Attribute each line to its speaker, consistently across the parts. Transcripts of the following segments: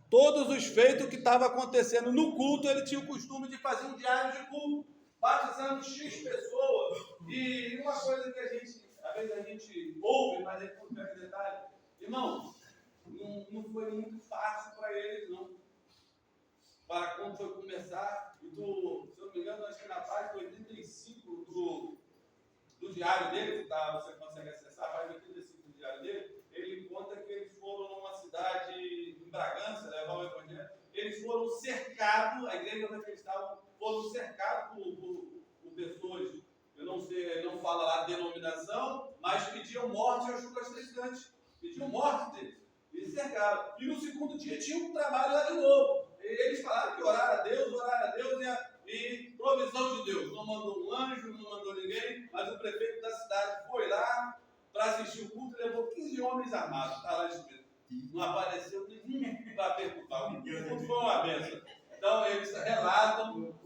Speaker 1: todos os feitos que estavam acontecendo no culto, ele tinha o costume de fazer um diário de culto, batizando X pessoas. E uma coisa que às vezes a gente ouve, mas a gente não pega detalhe, irmão, não foi muito fácil para eles, não. Para quando foi começar, se eu não me engano, acho que na página 85 do diário dele, que você consegue acessar, a página 85 do diário dele, ele conta que eles foram numa cidade em Bragança, levar o evangelho, eles foram cercados, a igreja onde eles estavam, foram cercados por pessoas, eu não sei, não fala lá a denominação, mas pediam morte aos protestantes, pediam morte deles, eles cercaram, e no segundo dia tinha um trabalho lá de novo, eles falaram que oraram a Deus, e provisão de Deus, não mandou um anjo, não mandou ninguém, mas o prefeito da cidade foi lá para assistir o culto e levou 15 homens armados, está lá escrito. Não apareceu nenhum para perturbar, o culto foi uma benção. Então eles relatam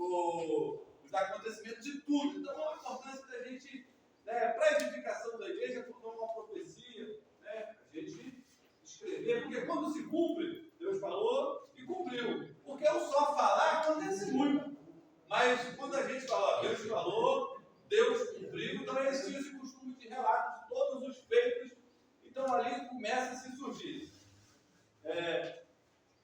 Speaker 1: os acontecimentos de tudo. Então a importância da gente, para a edificação da igreja, como uma profecia, a gente escrever, porque quando se cumpre, Deus falou e cumpriu. Porque eu só falar acontece muito. Mas quando a gente fala, Deus falou, Deus cumpriu, então eles tinham esse costume de relato de todos os feitos. Então ali começa a se surgir.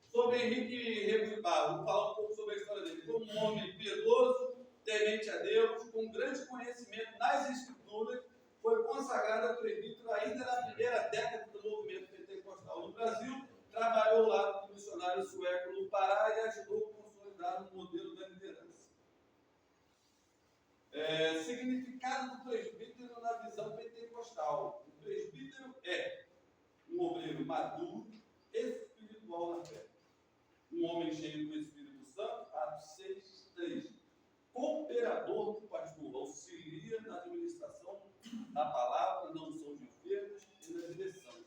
Speaker 1: Sobre Henrique Rego de Barro, vou falar um pouco sobre a história dele. Foi um homem piedoso, temente a Deus, com grande conhecimento nas Escrituras, foi consagrado a presbítero ainda na primeira década do movimento pentecostal no Brasil, trabalhou lá como missionário sueco no Pará e ajudou a consolidar o modelo da liderança. Significado do presbítero na visão pentecostal. O presbítero é um obreiro maduro, espiritual na fé. Um homem cheio do Espírito Santo, Atos 6, 3. Cooperador do pastor, auxilia na administração da palavra, na unção de enfermos e na direção.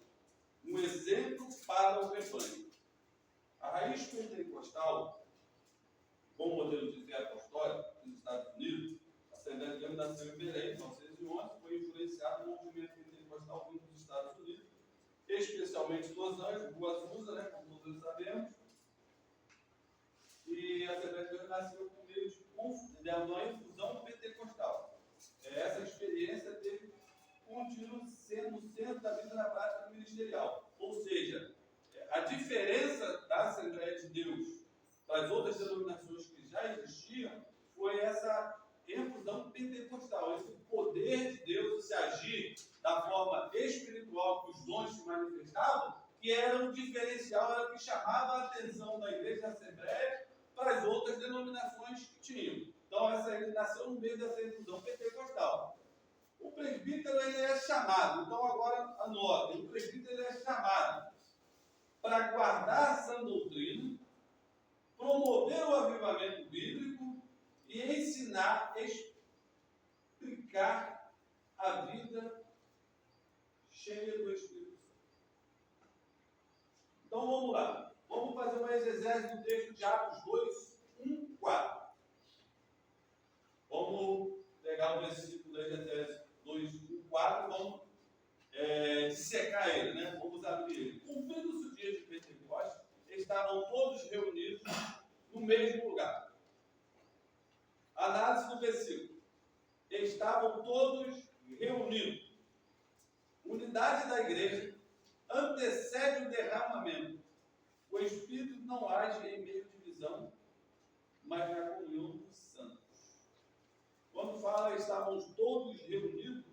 Speaker 1: Um exemplo para o rebanho. A raiz pentecostal, bom modelo de fé apostólica dos Estados Unidos, a Assembleia de Deus nasceu em Belém, em 1911, foi influenciado no movimento pentecostal vindo dos Estados Unidos, especialmente Los Angeles, Rua Azusa, como todos sabemos. E a Assembleia de Deus nasceu por meio de uma infusão pentecostal. Essa experiência continua sendo o centro da vida na prática ministerial. Ou seja, a diferença da Assembleia de Deus das outras denominações que já existiam foi essa infusão pentecostal, esse poder de Deus, esse agir da forma espiritual que os dons se manifestavam, que era um diferencial, era o que chamava a atenção da igreja da Assembleia para as outras denominações que tinham. Então, ele nasceu no meio dessa infusão pentecostal. O presbítero ele é chamado, então agora anotem, o presbítero ele é chamado para guardar a sã doutrina, promover o avivamento bíblico e ensinar, explicar a vida cheia do Espírito Santo. Então vamos lá. Vamos fazer uma exegese do texto de Atos 2, 1, 4. Vamos pegar o versículo da Efésios 2, 1, 4, vamos dissecar ele, Vamos abrir ele. Cumprindo-se o dia de Pentecostes, estavam todos reunidos no mesmo lugar. Análise do versículo. Estavam todos reunidos. Unidade da igreja antecede o derramamento. O Espírito não age em meio de divisão, mas na comunhão dos santos. Quando fala estávamos todos reunidos,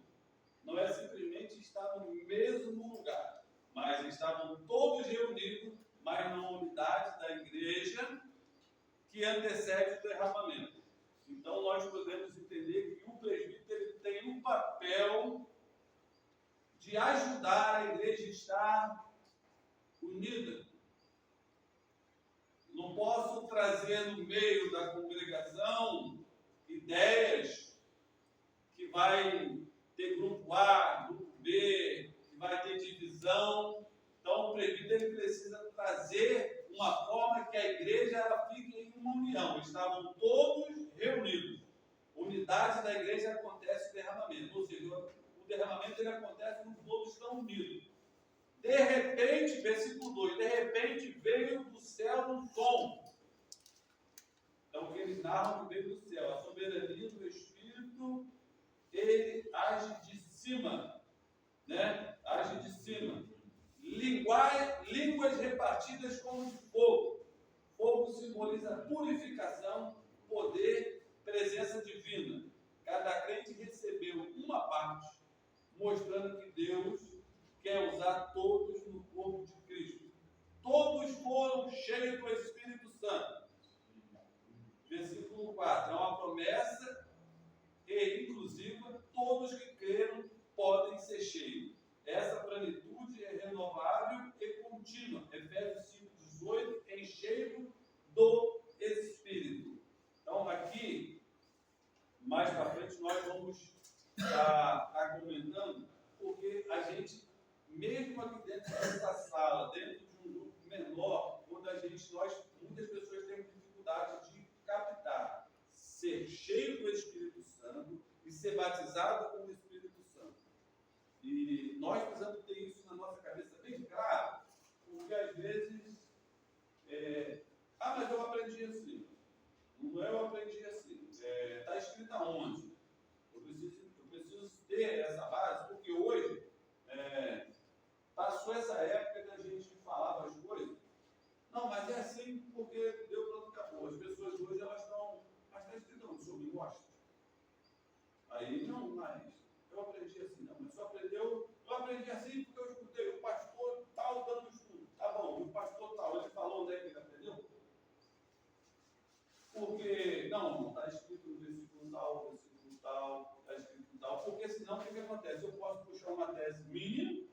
Speaker 1: não é simplesmente estar no mesmo lugar, mas estavam todos reunidos, mas na unidade da igreja que antecede o derramamento. Então nós podemos entender que o presbítero tem um papel de ajudar a igreja a estar unida. Não posso trazer no meio da congregação ideias que vai ter grupo A, grupo B, que vai ter divisão. Então o presbítero precisa trazer uma forma que a igreja ela fique em uma união. Estavam todos reunidos. Unidade da igreja acontece o derramamento. Ou seja, o derramamento ele acontece quando todos estão unidos. De repente, versículo 2, de repente veio do céu sinal que veio do céu. A soberania do Espírito, ele age de cima, né? Age de cima. Línguas repartidas como de fogo. Fogo simboliza purificação, poder, presença divina. Cada crente recebeu uma parte, mostrando que Deus quer usar todos no corpo de Cristo. Todos foram cheios do Espírito Santo. Versículo 4. É uma promessa e inclusiva, todos que creram podem ser cheios. Essa plenitude é renovável e contínua. Efésios 5,18, encheio do Espírito. Então, aqui, mais para frente, nós vamos estar comentando, porque a gente, mesmo aqui dentro dessa sala, dentro de um grupo menor, onde muitas pessoas têm dificuldade de captar, ser cheio do Espírito Santo e ser batizado com o Espírito Santo. E nós precisamos ter isso na nossa cabeça bem claro, porque às vezes, mas eu aprendi assim. Não é eu aprendi assim. Está escrito aonde? Eu preciso ter essa base, porque hoje passou essa época que a gente falava as coisas. Não, mas é assim porque deu pronto, acabou. As pessoas hoje elas estão. Mas está escrito onde? Sobre gosto. Aí não, mas eu aprendi assim, não, mas só aprendeu. Eu aprendi assim porque eu escutei o pastor tal dando estudo. Tá bom, o pastor tal, ele falou onde é que ele aprendeu? Porque, não está escrito no versículo tal, está escrito tal, porque senão o que acontece? Eu posso puxar uma tese minha,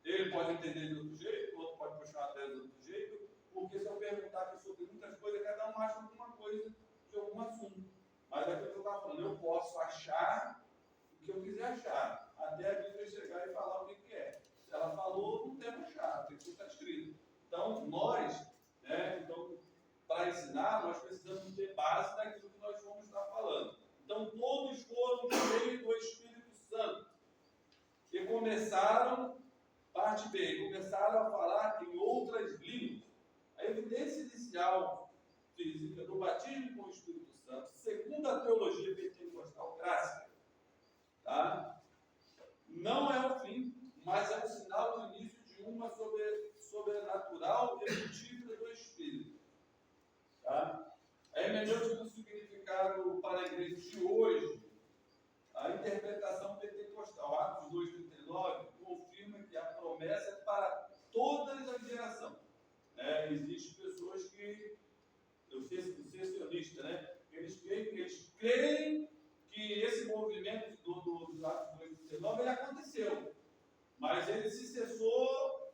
Speaker 1: ele pode entender de outro jeito, o outro pode puxar uma tese de outro jeito, porque se eu perguntar aqui sobre muitas coisas, cada um acha alguma coisa de algum assunto. Mas é aquilo que eu estava falando, eu posso achar o que eu quiser achar, até a Bíblia chegar e falar o que é. Se ela falou, não tem que achar, tem que estar escrito. Então, nós, para ensinar, nós precisamos ter base daquilo que nós vamos estar falando. Então, todos foram cheios do Espírito Santo. E começaram, parte B, começaram a falar em outras línguas. A evidência inicial física do batismo com o Espírito Santo, segundo a teologia pentecostal clássica, tá? Não é o fim, mas é o sinal do início de uma sobrenatural evolutiva do Espírito. Tá? A hermenêutica do significado para a igreja de hoje, a interpretação pentecostal, Atos 2,39, confirma que a promessa é para todas as gerações. Existem pessoas que, eu sei secessionista, eles creem que esse movimento do Atos 2,39 ele aconteceu, mas ele se cessou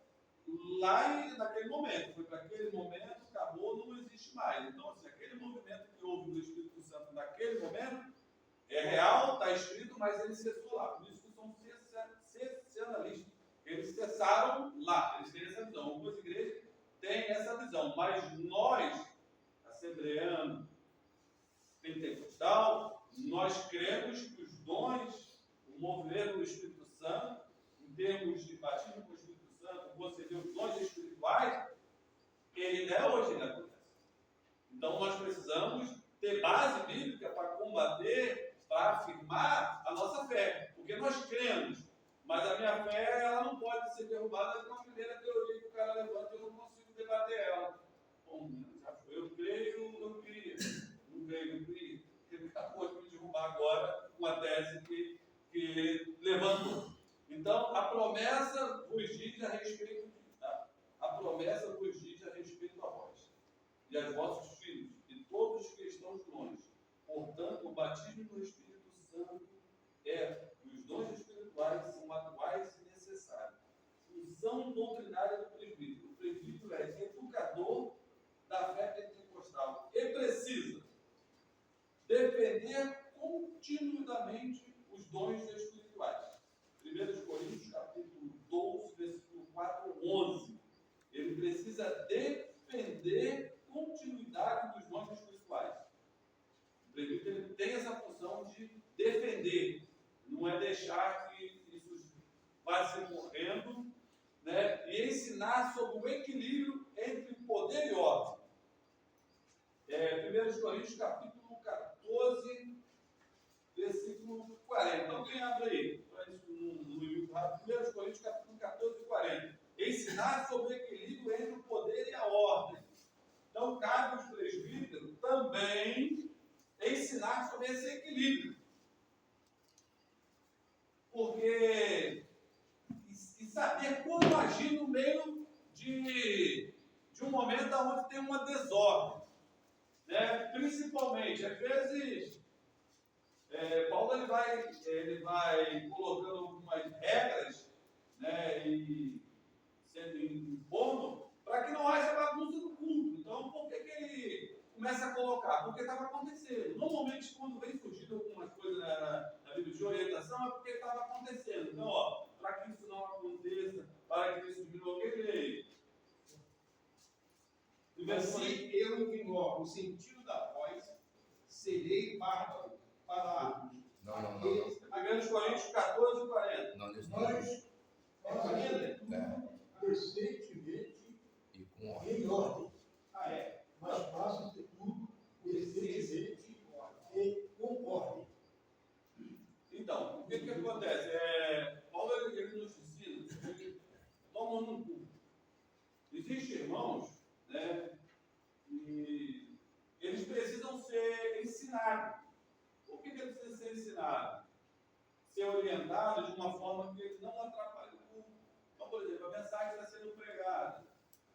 Speaker 1: lá naquele momento, foi para aquele momento, acabou, não existe mais. Então, assim, aquele movimento que houve do Espírito Santo naquele momento é real, está escrito, mas ele cessou lá. Por isso que são cessacionalistas. Eles cessaram lá, eles têm essa visão. Algumas igrejas têm essa visão, mas nós, assembleano, pentecostal, nós cremos que os dons, o mover do Espírito Santo, em termos de batismo com o Espírito Santo, você vê os dons espirituais, ele é hoje, ele acontece. Então nós precisamos ter base bíblica para combater, para afirmar a nossa fé, porque nós cremos, mas a minha fé ela não pode ser derrubada com a primeira teoria que o cara levanta e eu não consigo debater ela. Bom, eu creio, eu queria, não creio, eu queria. Ele acabou de me derrubar agora uma tese que levantou. Então, a promessa vos diz a respeito a promessa vos diz a respeito a vós e aos vossos filhos e todos os que estão longe. Portanto, o batismo do Espírito Santo os dons espirituais são atuais e necessários. Função doutrinária do presbítero. O presbítero é educador da fé pentecostal e precisa defender continuamente os dons espirituais. 1 Coríntios, capítulo 12, versículo 4, 11. Ele precisa defender continuidade dos dons espirituais. O presbítero tem essa função de defender, não é deixar que isso vá se morrendo, e ensinar sobre o equilíbrio Coríntios, capítulo 14, versículo 40. Alguém abre aí, para isso no livro rápido. 1 Coríntios, capítulo 14, 40. Ensinar sobre o equilíbrio entre o poder e a ordem. Então, cabe aos presbíteros também ensinar sobre esse equilíbrio. Porque, e saber como agir no meio de um momento onde tem uma desordem. Né? Principalmente, às vezes, Paulo ele vai colocando algumas regras, né, e sendo impondo, para que não haja bagunça no culto. Então, por que ele começa a colocar? Porque estava acontecendo. Normalmente, quando vem surgindo algumas coisas na Bíblia de orientação, é porque estava acontecendo. Então, para que isso não aconteça, para que isso diminua, o que ele
Speaker 2: Mas se eu ignoro o sentido da voz, serei bárbaro para aqueles.
Speaker 1: 1 Coríntios 14, 40.
Speaker 2: Nós, decentemente
Speaker 3: e com ordem.
Speaker 2: em ordem.
Speaker 1: É.
Speaker 2: Mas façam-se tudo decentemente e com ordem.
Speaker 1: Então, o que acontece? Paulo ele nos ensina, tomando um culto. Existem irmãos, né, e eles precisam ser ensinados. Por que eles precisam ser ensinados? Ser orientados de uma forma que eles não atrapalhem o culto. Então, por exemplo, a mensagem está sendo pregada.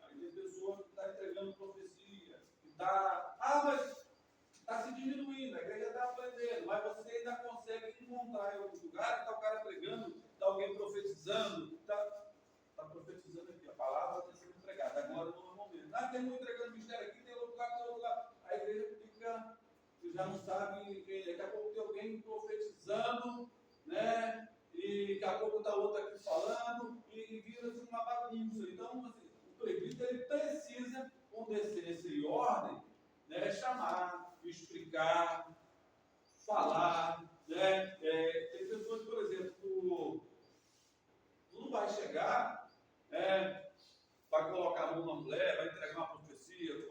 Speaker 1: Aí tem pessoa que está entregando profecia, que está. Mas está se diminuindo, a igreja está aprendendo, mas você ainda consegue encontrar em alguns lugares, está o cara pregando, está alguém profetizando, está profetizando aqui, a palavra está sendo pregada, agora não é o momento. Tem um entregando mistério aqui, tem outro lugar, tem outro lugar. A igreja fica, você já não sabe, daqui a pouco tem alguém profetizando, né? E daqui a pouco está outro aqui falando, e vira-se uma bagunça. Então, assim, o presbítero ele precisa, com decência e ordem, né, chamar, explicar, falar, né? Tem pessoas, por exemplo, tu não vai chegar, vai colocar a mão na mulher, vai entregar uma profecia, tu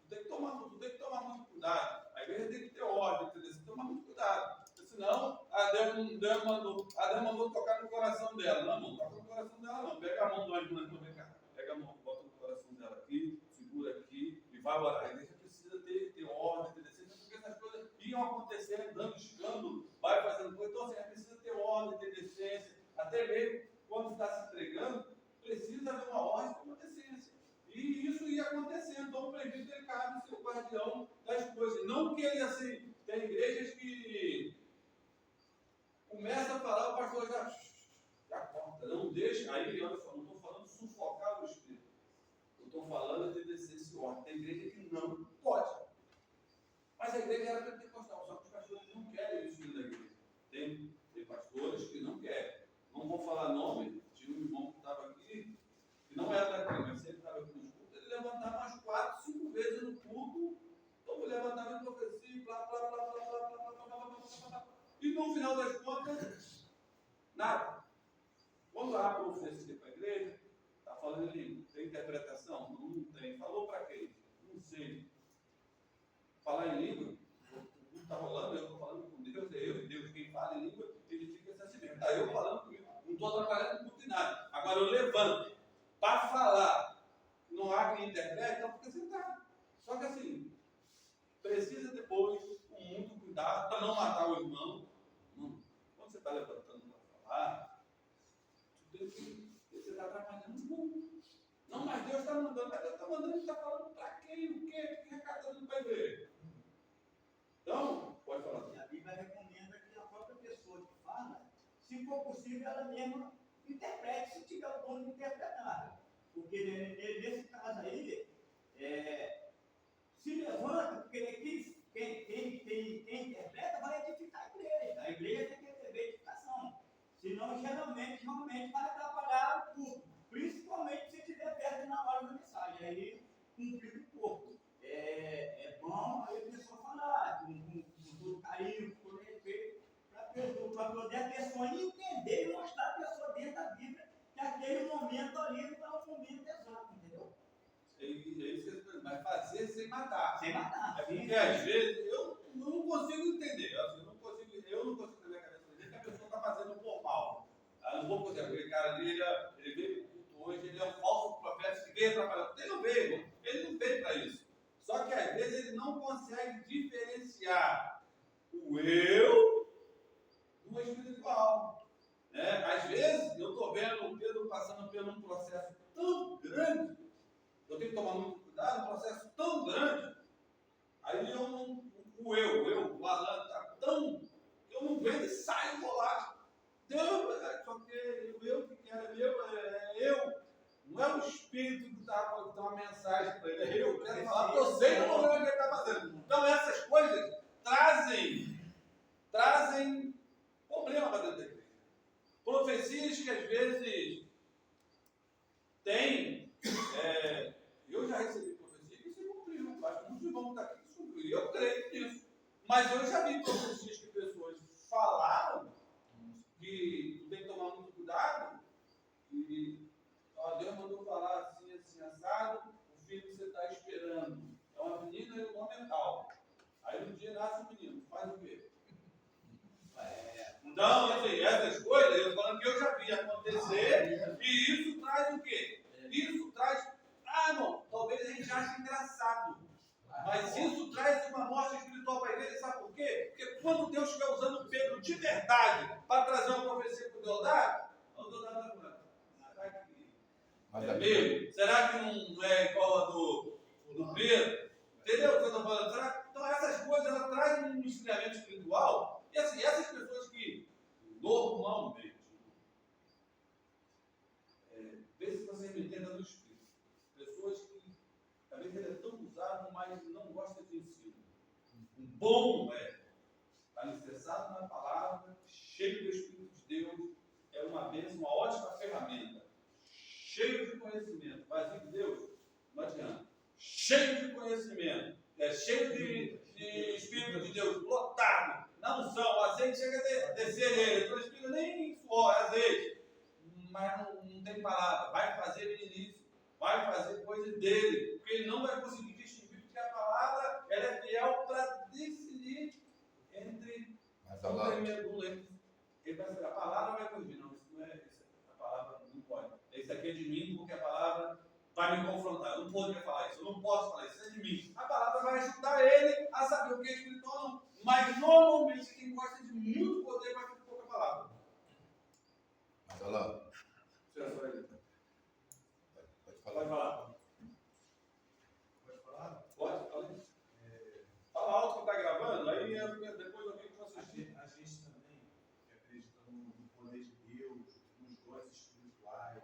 Speaker 1: tem que tomar muito cuidado. A igreja tem que ter ordem, entendeu? Você tem que tomar muito cuidado, porque senão Deus mandou tocar no coração dela. Não toca no coração dela não, pega a mão do anjo, não, vem cá, pega a mão, bota no coração dela aqui, segura aqui e vai orar. A igreja precisa ter ordem, ter decência, porque essas coisas iam acontecendo, dando escândalo, vai fazendo coisa. Então, assim, precisa ter ordem, ter decência, até mesmo quando está se entregando, precisa haver uma ordem e uma decência. E isso ia acontecendo. Então, o presbítero ele cabe ser o guardião das coisas. Não que ele, assim, tem igrejas que começa a falar, o pastor já corta, não deixa. Aí, olha só, não estou falando sufocar o espírito. Eu estou falando de decência e ordem. Tem igreja que não pode. Mas a igreja era pentecostal, só que os pastores não querem isso da igreja. Tem pastores que não querem. Não vou falar nome, tinha um irmão que estava aqui, que não era daqui, mas sempre estava aqui nos cultos, ele levantava umas 4, 5 vezes no culto, então ele levantava em profecia, blá, blá, blá, blá, blá, blá, blá, blá, blá, blá, blá, e no final das contas, nada. Quando há profecia para a igreja, está falando em língua, tem interpretação? Não tem. Falou para quem? Não sei. Falar em língua, não está rolando, eu estou falando com Deus, é eu e Deus. Quem fala em língua, ele fica se assim, está eu falando comigo. Não estou atrapalhando muito em nada. Agora eu levanto para falar, não há quem interprete, então fica sentado. Só que assim, precisa depois, com muito cuidado, para não matar o irmão. Quando você está levantando para falar, você está atrapalhando um pouco. Não, mas Deus está mandando, ele está falando para quem, o quê? Que recado está dando para a igreja? Então, pode falar.
Speaker 4: A Bíblia recomenda que a própria pessoa que fala, se for possível, ela mesma interprete, se tiver o dom de interpretar. Porque nesse caso aí, se levanta, porque quem interpreta vai edificar a igreja. A igreja tem que receber edificação. Senão, realmente vai atrapalhar o culto. Principalmente se estiver perto na hora da mensagem. Aí, cumprir o corpo. É bom aí a pessoa falar com todo carinho, com todo respeito, para poder a pessoa entender e mostrar a pessoa dentro da Bíblia que aquele momento ali não é o momento exato, entendeu?
Speaker 1: É isso Mas fazer sem matar.
Speaker 4: Sem matar.
Speaker 1: É porque às vezes eu não consigo entender. Eu não consigo na minha cabeça entender que a pessoa está fazendo por mal. Eu não vou poder, aquele cara ali, ele veio pro culto hoje, ele é um falso profeta que veio atrapalhar. Ele não veio, irmão. Ele não veio para isso. Só que às vezes ele não consegue diferenciar o eu do espiritual. Né? Às vezes eu estou vendo o Pedro passando por um processo tão grande, eu tenho que tomar muito cuidado, um processo tão grande, aí o Alan está tão, eu não aguento e saio e vou lá. Deus, só que o eu que quero é eu, não é o espírito que está dando uma mensagem para ele, é eu quero falar, porque eu sei o problema que ele está fazendo. Então essas coisas trazem problema para dentro da igreja. Profecias que às vezes tem, eu já recebi profecia que se cumpriu, acho que muitos irmãos estão aqui que se cumpriu, e eu creio nisso. Mas eu já vi profecias que pessoas falaram que tem que tomar muito cuidado, e Deus mandou falar assim, assim, assado, o filho que você está esperando é uma menina e um homem tal. Aí um dia nasce um menino, faz o quê? Então, assim, essas coisas, eu falando que eu já vi acontecer, e isso traz o quê? Isso traz, irmão, talvez a gente ache engraçado, mas isso traz uma morte espiritual para a igreja, sabe por quê? Porque quando Deus estiver usando Pedro de verdade para trazer uma profecia para o Deodá, o Deodá vai falar, será que é mesmo? Será que não é igual a do Pedro? Entendeu o que eu estou falando? Então essas coisas, elas trazem um esfriamento espiritual, e assim, essas pessoas que normalmente, vê se você me entenda no espírito, pessoas que talvez ele é tão usado, mas não gosta de ensino. Um bom alicerçado na palavra, cheio do Espírito de Deus, é uma bênção, uma ótima ferramenta. Cheio de conhecimento, vazio de Deus, não adianta. Cheio de conhecimento, cheio de Espírito de Deus, lotado, na unção, o azeite chega a descer nele, então o Espírito nem suor, é azeite, mas não tem palavra, vai fazer meninice, vai fazer coisa dele, porque ele não vai conseguir distinguir, porque a palavra ela é fiel para decidir entre o tremendo. Ele vai dizer, a palavra vai corrigir, não, isso não é isso, a palavra não pode. Isso aqui é de mim, porque a palavra vai me confrontar. Eu não poderia falar isso, eu não posso falar isso, isso é de mim. A palavra vai ajudar ele a saber o que é espiritual ou não. Mas normalmente quem gosta de muito poder vai ter pouca palavra.
Speaker 3: Mas olha lá.
Speaker 1: Pode falar.
Speaker 2: Pode falar?
Speaker 1: Pode, fala. Fala alto que está gravando, aí depois eu venho com vocês.
Speaker 2: A gente também, que acredita no poder de Deus, nos dons espirituais,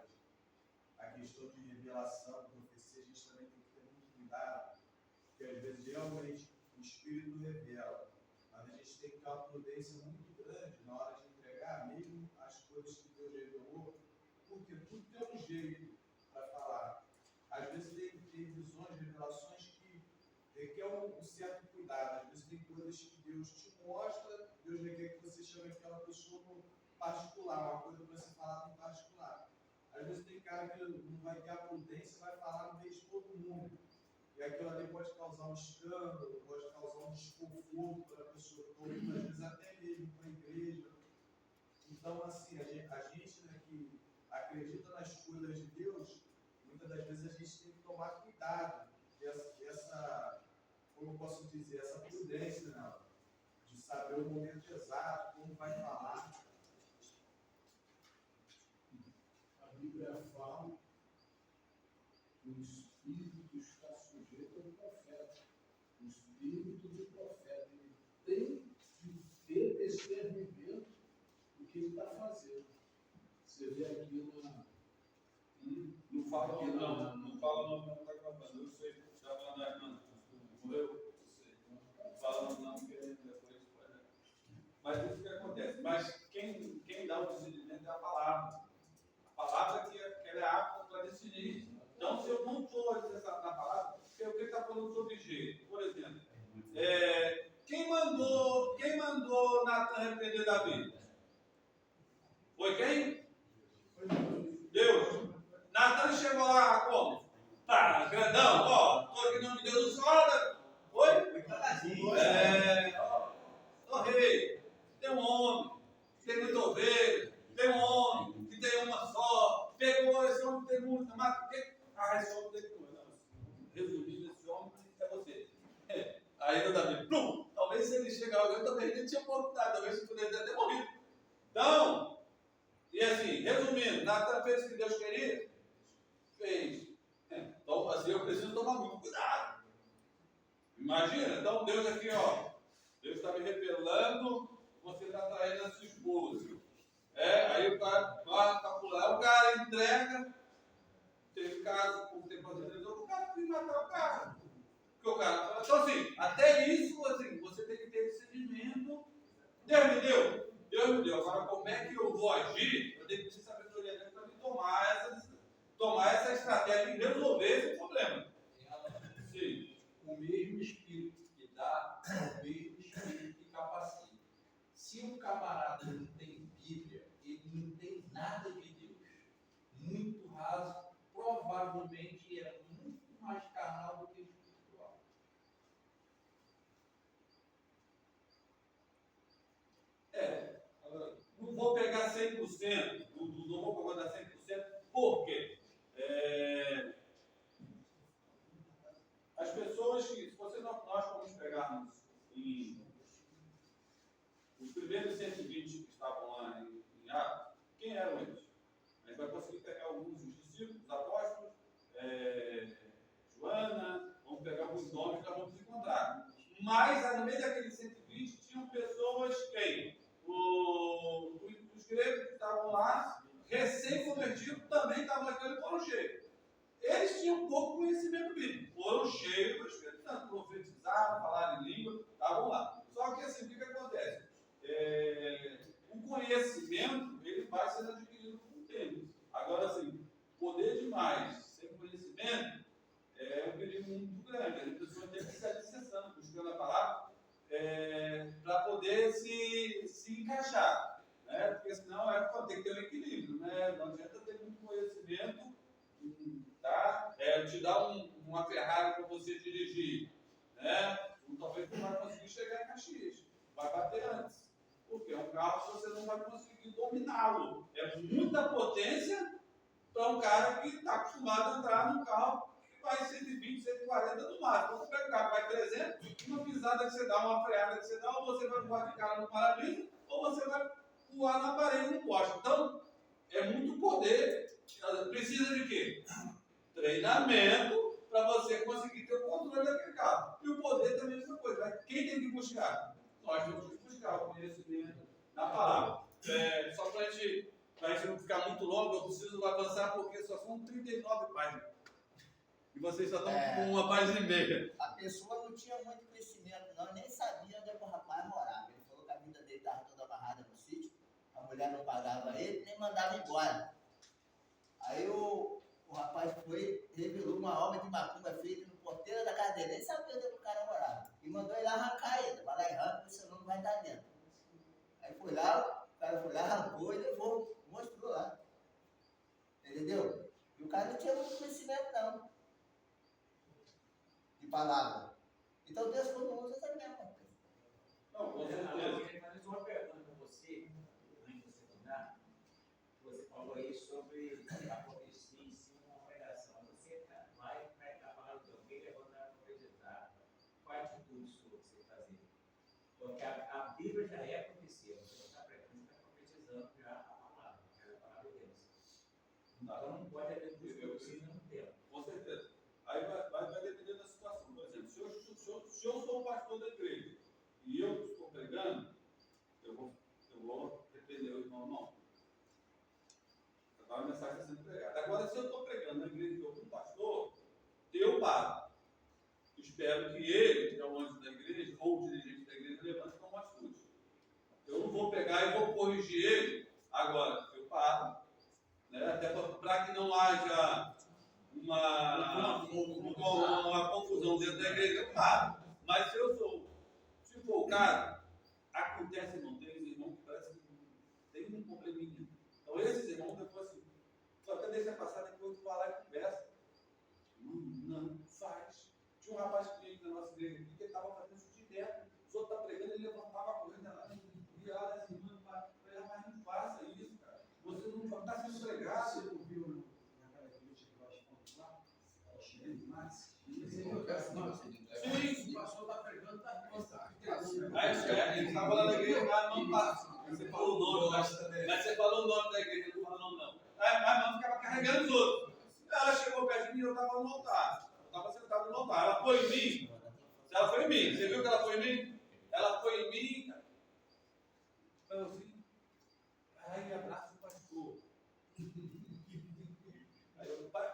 Speaker 2: a questão de revelação, profecia, a gente também tem que ter muito cuidado, porque às vezes realmente o Espírito revela, mas a gente tem que ter uma prudência muito grande na hora de entregar mesmo as coisas que Deus revelou, porque tudo tem um jeito para falar. Às vezes tem visões, revelações que requer um certo cuidado. Às vezes tem coisas que Deus te mostra, Deus requer que você chame aquela pessoa no particular, uma coisa para você falar no particular. Às vezes tem cara que não vai ter a prudência, vai falar no meio de todo mundo. E aquilo ali pode causar um escândalo, pode causar um desconforto para a pessoa que está ouvindo, às vezes até mesmo para a igreja. Então, assim, a gente, né, que acredita nas coisas de Deus, muitas das vezes a gente tem que tomar cuidado. Como eu posso dizer, essa prudência, né, de saber o momento exato, como vai falar.
Speaker 5: A Bíblia fala que o espírito está sujeito ao profeta. O espírito do profeta, ele tem de ter discernimento do que ele está fazendo. Você vê aqui na...
Speaker 1: Não fala aqui não fala não está gravando, eu sei, está falando da irmã, eu sei, não fala não, porque depois pode. Mas isso que acontece, mas quem dá o discernimento é a palavra. A palavra que ela é apta para decidir. Então, se eu não estou alicerçado na palavra, porque o que está falando sobre jeito, por exemplo, quem mandou Natan repreender Davi? Foi quem? Deus. Natan chegou lá como? Tá, grandão, ó, chegar alguém, talvez ele tinha oportunidade, talvez você poderia ter morrido. Então, e assim, resumindo, Natan fez o que Deus queria? Fez. Então, assim, eu preciso tomar muito cuidado. Imagina, então Deus aqui, ó, Deus está me revelando, você está traindo a sua esposa. Aí o cara vai calcular, o cara entrega, teve caso, por tempo o cara tem que matar o cara. Porque o cara, então assim, até isso, assim, você tem que ter discernimento. Deus me deu. Agora, como é que eu vou agir? Eu tenho que ter sabedoria para me tomar essa estratégia e resolver esse problema. Sim.
Speaker 5: O mesmo Espírito que dá é o mesmo Espírito que capacita. Se um camarada não tem Bíblia, ele não tem nada de Deus, muito raso, provavelmente é muito mais carnal do que espiritual.
Speaker 1: Agora, não vou pegar 100%, não vou concordar 100%, por quê? As pessoas que, se nós formos pegarmos os primeiros 120 que estavam lá em Atos, quem eram eles? A gente vai conseguir pegar alguns dos discípulos, os apóstolos, Joana, vamos pegar alguns nomes que nós vamos encontrar. Mas, no meio daqueles 120, tinham pessoas, quem? Os gregos que estavam lá, recém-convertidos, também estavam naquele foram cheios. Eles tinham pouco conhecimento bíblico, foram cheios do Espírito Santo, profetizaram, falaram em língua, estavam lá. Só que assim, o que acontece? O conhecimento, ele vai sendo adquirido com o tempo. Agora, assim, poder demais, sem conhecimento, é um perigo muito grande. A pessoa tem que estar alicerçando, buscando a palavra, para poder se encaixar. Né? Porque senão tem que ter um equilíbrio. Né? Não adianta ter muito conhecimento, tá? Te dar uma Ferrari para você dirigir. Né? Talvez não vai conseguir chegar em Caxias. Vai bater antes. Porque é um carro que você não vai conseguir dominá-lo. É muita potência para um cara que está acostumado a entrar num carro que vai 120, 140 no máximo. Então, você pega um carro que vai 300, uma pisada que você dá, uma freada que você dá, ou você vai voar de cara no para-brisa, ou você vai voar na parede no poste. Então, é muito poder. Precisa de quê? Treinamento para você conseguir ter o controle daquele carro. E o poder também é a mesma coisa. Né? Quem tem que buscar? Nós temos que buscar o conhecimento na palavra. Só para a gente não ficar muito longo, eu preciso avançar porque só são 39 páginas. E vocês só estão com uma página e meia.
Speaker 6: A pessoa não tinha muito conhecimento, não, nem sabia onde é que o rapaz morava. Ele falou que a vida dele estava toda amarrada no sítio, a mulher não pagava ele, nem mandava embora. Aí o rapaz foi, revelou uma obra de macumba feita no porteiro da casa dele, nem sabia onde é que o cara morava. E mandou ele arrancar ele, vai lá e arranca, porque senão não vai estar dentro. Aí foi lá, o cara foi lá, arrancou e levou, mostrou lá. Entendeu? E o cara não tinha muito conhecimento, não. De palavra. Então Deus, quando usa, essa mesma coisa.
Speaker 1: Não, com certeza.
Speaker 7: Eu queria fazer uma pergunta para você, antes de você terminar. Você falou aí sobre a profecia em si, uma pregação. Você vai pregar a palavra do Deus, levantar a profetizar. Qual é a atitude sua que você fazer? Porque a Bíblia já é profecia. Você não está pregando, você está profetizando já a palavra, que é a palavra de Deus. Então não pode haver duas profecias no mesmo tempo.
Speaker 1: Com certeza. Aí vai depender da situação. Por exemplo, se eu sou o pastor da igreja e eu estou pregando, eu vou repreender o irmão, não. Agora a mensagem está sendo pregada. Agora, se eu estou pregando na igreja de algum pastor, eu paro. Espero que ele, que é o anjo da igreja, ou o dirigente da igreja, levante com uma atitude. Eu não vou pegar e vou corrigir ele agora. Eu paro. Né? Até para que não haja uma confusão dentro da igreja, eu paro. Mas se for o caso, acontece, não tem irmão que parece que tem um probleminha. Então esses irmãos depois assim, só até deixa passar, depois falar e conversa. Não faz. Tinha um rapaz que veio na nossa igreja que estava fazendo isso direto. Os outros estavam pregando, ele levantava a corrida lá e via lá assim, mas não faça isso, cara. Você não está sendo pregado.
Speaker 2: Você não viu naquela igreja que eu acho que lá? O chinês, mas.
Speaker 1: Sim.
Speaker 5: O pastor está pregando, está
Speaker 1: Aí Ele estava lá na igreja, mas não passa. Você falou o nome, mas você falou o nome da igreja, não falou o nome, não. A irmã ficava carregando os outros. Ela chegou perto de mim, eu estava no altar. Eu estava sentado no altar. Ela foi em mim. Ela foi em mim. Você viu que ela foi em mim? Ela foi em mim. Falou assim. Ai, abraço o pastor.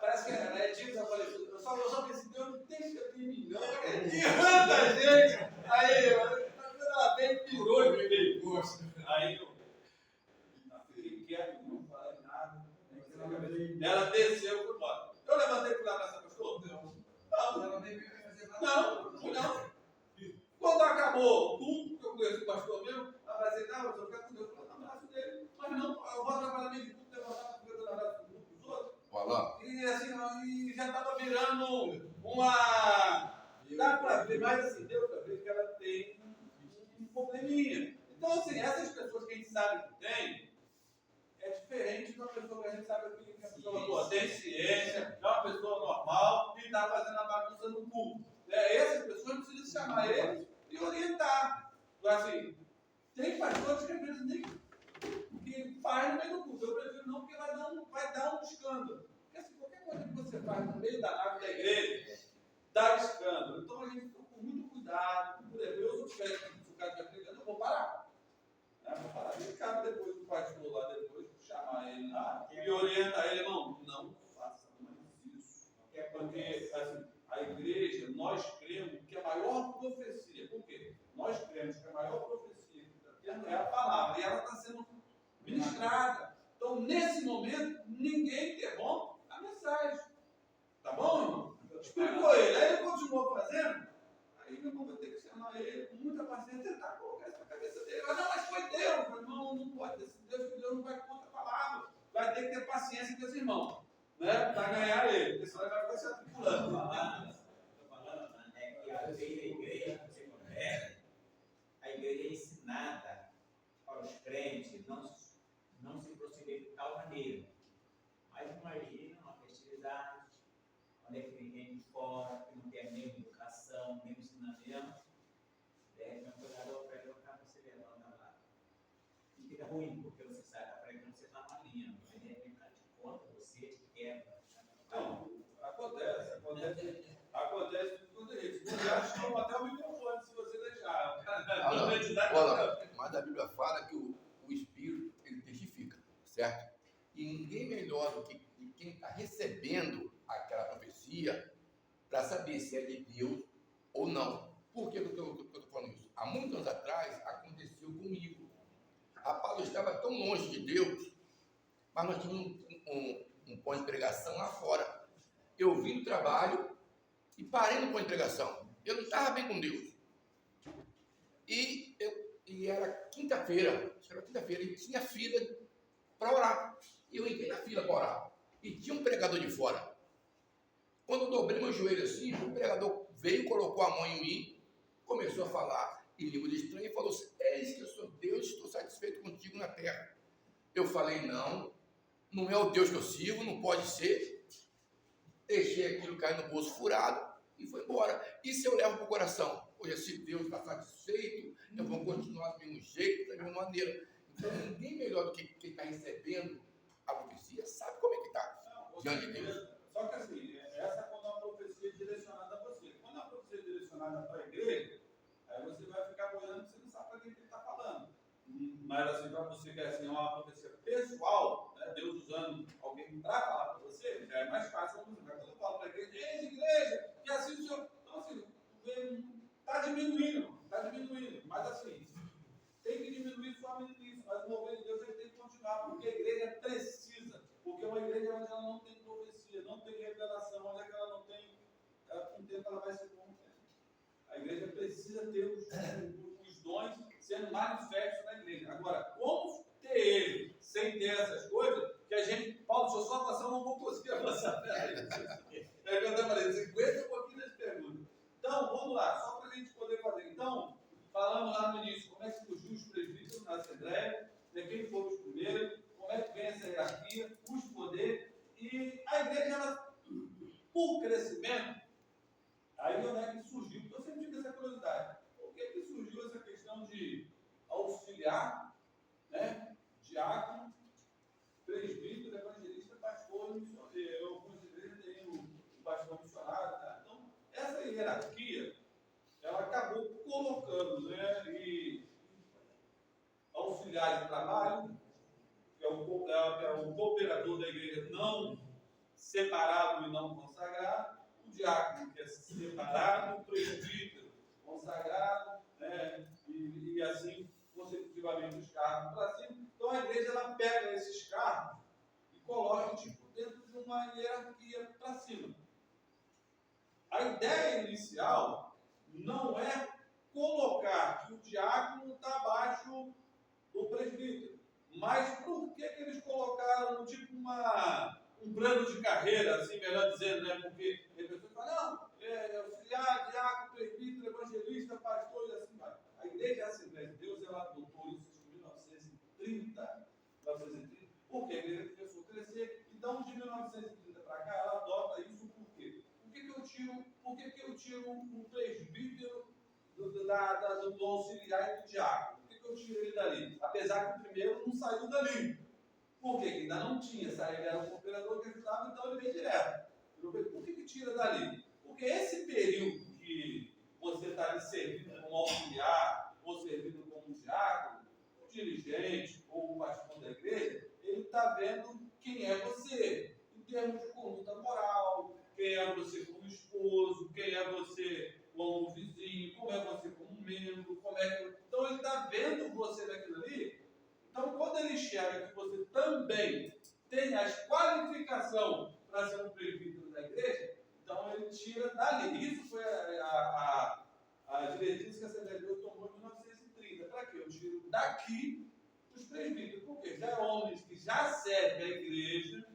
Speaker 1: Parece que é disso, eu falei, eu só pensei, Deus não deixa de mim, não. Tanta gente. Aí, ela veio, pirou e me veio gosto. Aí eu fiquei quieto, não falei nada. Ela desceu e foi embora. Eu levantei para lá para pastor? Não. Quando acabou o culto, que eu conheci o pastor mesmo, abracei, não, eu só quero com Deus, eu vou no abraço dele. Mas não, eu vou atrapalhar meio de culto, levantar, porque eu estou no abraço do culto dos outros. E assim, já estava virando uma. Dá para ver, mas assim, deu para ver que ela tem um probleminha. Então, assim, essas pessoas que a gente sabe que tem, é diferente de uma pessoa que a gente sabe que a pessoa tem ciência, é uma pessoa normal e está fazendo a bagunça no culto. Essas pessoas precisam chamar eles e orientar. Então, assim, tem pastores que às vezes nem que faz no meio do culto. Eu prefiro não, porque vai dar um escândalo. Porque assim, qualquer coisa que você faz no meio da nave da igreja, dá escândalo. Então a gente fica com muito cuidado. Por exemplo, eu sou péssimo, se o cara estiver pregando, eu vou parar. Vou parar. E cabe depois do pastor lá, depois chamar ele lá e orientar ele, irmão, não faça mais isso. Porque assim, a igreja, nós cremos que a maior profecia, por quê? Nós cremos que a maior profecia que está tendo é a palavra, e ela está sendo ministrada. Então, nesse momento, ninguém interrompe a mensagem. Tá bom, irmão? Explicou ele. Aí ele continuou fazendo. Aí meu irmão vai ter que chamar ele com muita paciência, tentar colocar isso na cabeça dele. Mas foi Deus. Meu irmão, não pode. Deus não vai contra a palavra. Vai ter que ter paciência com esse irmão, né? Para ganhar ele. Porque senão ele vai ficar se articulando.
Speaker 7: Estou falando é que a igreja, você conhece, a igreja é ensinada para os crentes não se proceder de tal maneira. Mas imagina uma festividade, onde é que vem gente de fora, que não tem a mesma educação, o mesmo ensinamento, de repente o pregador prega o cara, você levanta lá. E fica ruim, porque você sai da pregando, você está na linha, mas de repente o cara te conta, você te quebra.
Speaker 1: Não, acontece tudo quanto é isso. Os gatos tomam até o microfone, se você deixar.
Speaker 3: Mas a Bíblia fala que o Espírito, ele testifica, certo? E ninguém melhor do que quem está recebendo aquela profecia para saber se é de Deus ou não. Por que eu estou falando isso? Há muitos anos atrás, aconteceu comigo. A Paula estava tão longe de Deus, mas nós tínhamos um ponto de pregação lá fora. Eu vim do trabalho e parei no ponto de pregação. Eu não estava bem com Deus. E era quinta-feira, e tinha fila para orar. E eu entrei na fila para orar. E tinha um pregador de fora. Quando eu dobrei meu joelho assim, o pregador veio, colocou a mão em mim, começou a falar em língua estranha e falou assim: eis que eu sou Deus, estou satisfeito contigo na terra. Eu falei: não é o Deus que eu sigo, não pode ser. Deixei aquilo cair no bolso furado e foi embora. E se eu levo para o coração? Hoje, se Deus está satisfeito, eu vou continuar do mesmo jeito, da mesma maneira. Então, ninguém melhor do que quem está recebendo a profecia sabe como é que está diante de Deus.
Speaker 1: Só que assim, essa é quando a profecia é direcionada a você. Quando a profecia é direcionada para a igreja, aí você vai ficar olhando que você não sabe para quem ele está falando. Mas assim, para você que assim, é uma profecia pessoal, né, Deus usando alguém para falar para você, já é mais fácil. Quando eu falo para a igreja, igreja, e assim o senhor. Então assim, está diminuindo. Mas assim, tem que diminuir somente isso. Mas o mover de Deus ele tem que continuar, porque a igreja precisa. Porque uma igreja onde ela não tem profecia, não tem revelação, onde é que ela não tem, com o tempo ela vai se corrompendo. A igreja precisa ter os dons sendo manifestos na igreja. Agora, como ter ele sem ter essas coisas, que a gente, Paulo, se eu só passar, eu não vou conseguir avançar. É que eu até falei, 50 um pouquinho das perguntas. Então, vamos lá, só para a gente poder fazer. Então, falamos lá no início como é que surgiu os presbíteros na Assembleia, quem foram os primeiros, como é que vem essa hierarquia, os poderes, e a igreja, ela, por crescimento, aí onde é que surgiu? Eu sempre tive essa curiosidade. Por que surgiu essa questão de auxiliar, né? Diácono, presbítero, evangelista, pastor, missionário. Algumas igrejas têm o pastor missionário, tá? Então, essa hierarquia, ela acabou colocando, né? E auxiliar de trabalho, que é o cooperador da igreja não separado e não consagrado, o diácono que é separado, o presbítero consagrado, né? E assim consecutivamente os cargos para cima. Então a igreja ela pega esses cargos e coloca tipo, dentro de uma hierarquia para cima. A ideia inicial não é colocar que o diácono está abaixo do presbítero. Mas por que eles colocaram tipo um plano de carreira, assim, melhor dizendo, né? Porque as pessoas falam, não, auxiliar, diácono, presbítero, evangelista, pastor e assim vai. A igreja é Assembleia de Deus, ela adotou isso em 1930. Porque a igreja começou a crescer. Então, de 1930 para cá, ela adota isso por quê? Por que eu tiro o presbítero do auxiliar e do diácono? Por que eu tiro ele dali? Apesar que o primeiro não saiu dali. Por quê? Ainda não tinha. Ele era um cooperador que ajudava, então ele veio direto. Por que tira dali? Porque esse período que você está ali servindo como auxiliar, ou servindo como diácono, o dirigente, ou o pastor da igreja, ele está vendo quem é você, em termos de conduta moral, quem é você como esposo, quem é você como vizinho, como é você como membro, Então ele está vendo você naquilo ali. Então quando ele enxerga que você também tem as qualificações para ser um presbítero da igreja, então ele tira dali. Isso foi a diretriz que a Assembleia de Deus tomou em 1930. Para quê? Eu tiro daqui os presbíteros, porque já é homens que já servem a igreja,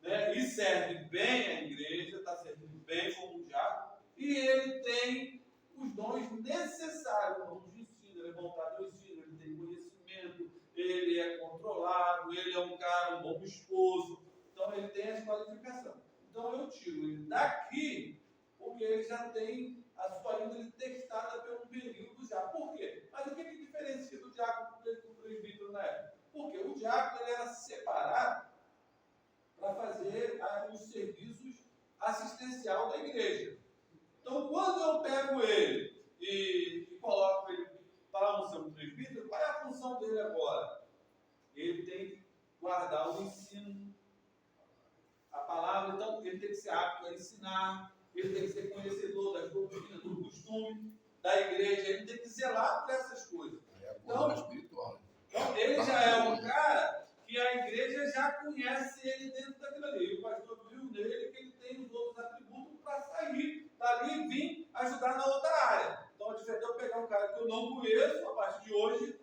Speaker 1: né, e serve bem a igreja, está servindo bem como diácono, e ele tem os dons necessários, dons de ensino, ele é voltado ao ensino, ele tem conhecimento, ele é controlado, ele é um cara, um bom esposo, então ele tem as qualificações. Então eu tiro ele daqui, porque ele já tem a sua índole testada pelo período já. Por quê? Mas o que diferencia do diácono do presbítero na época? Porque o diácono ele era separado para fazer os serviços assistencial da igreja. Então, quando eu pego ele e coloco ele para um seu presbítero, qual é a função dele agora? Ele tem que guardar o ensino, a palavra, então ele tem que ser apto a ensinar, ele tem que ser conhecedor das doutrinas, do costume da igreja, ele tem que zelar por essas coisas.
Speaker 3: Então, espiritual.
Speaker 1: Então, ele já é um cara que a igreja já conhece ele dentro daquilo ali. O pastor viu nele que ele tem os outros atributos para sair dali e vir ajudar na outra área. Então, diferente de eu pegar um cara que eu não conheço, a partir de hoje,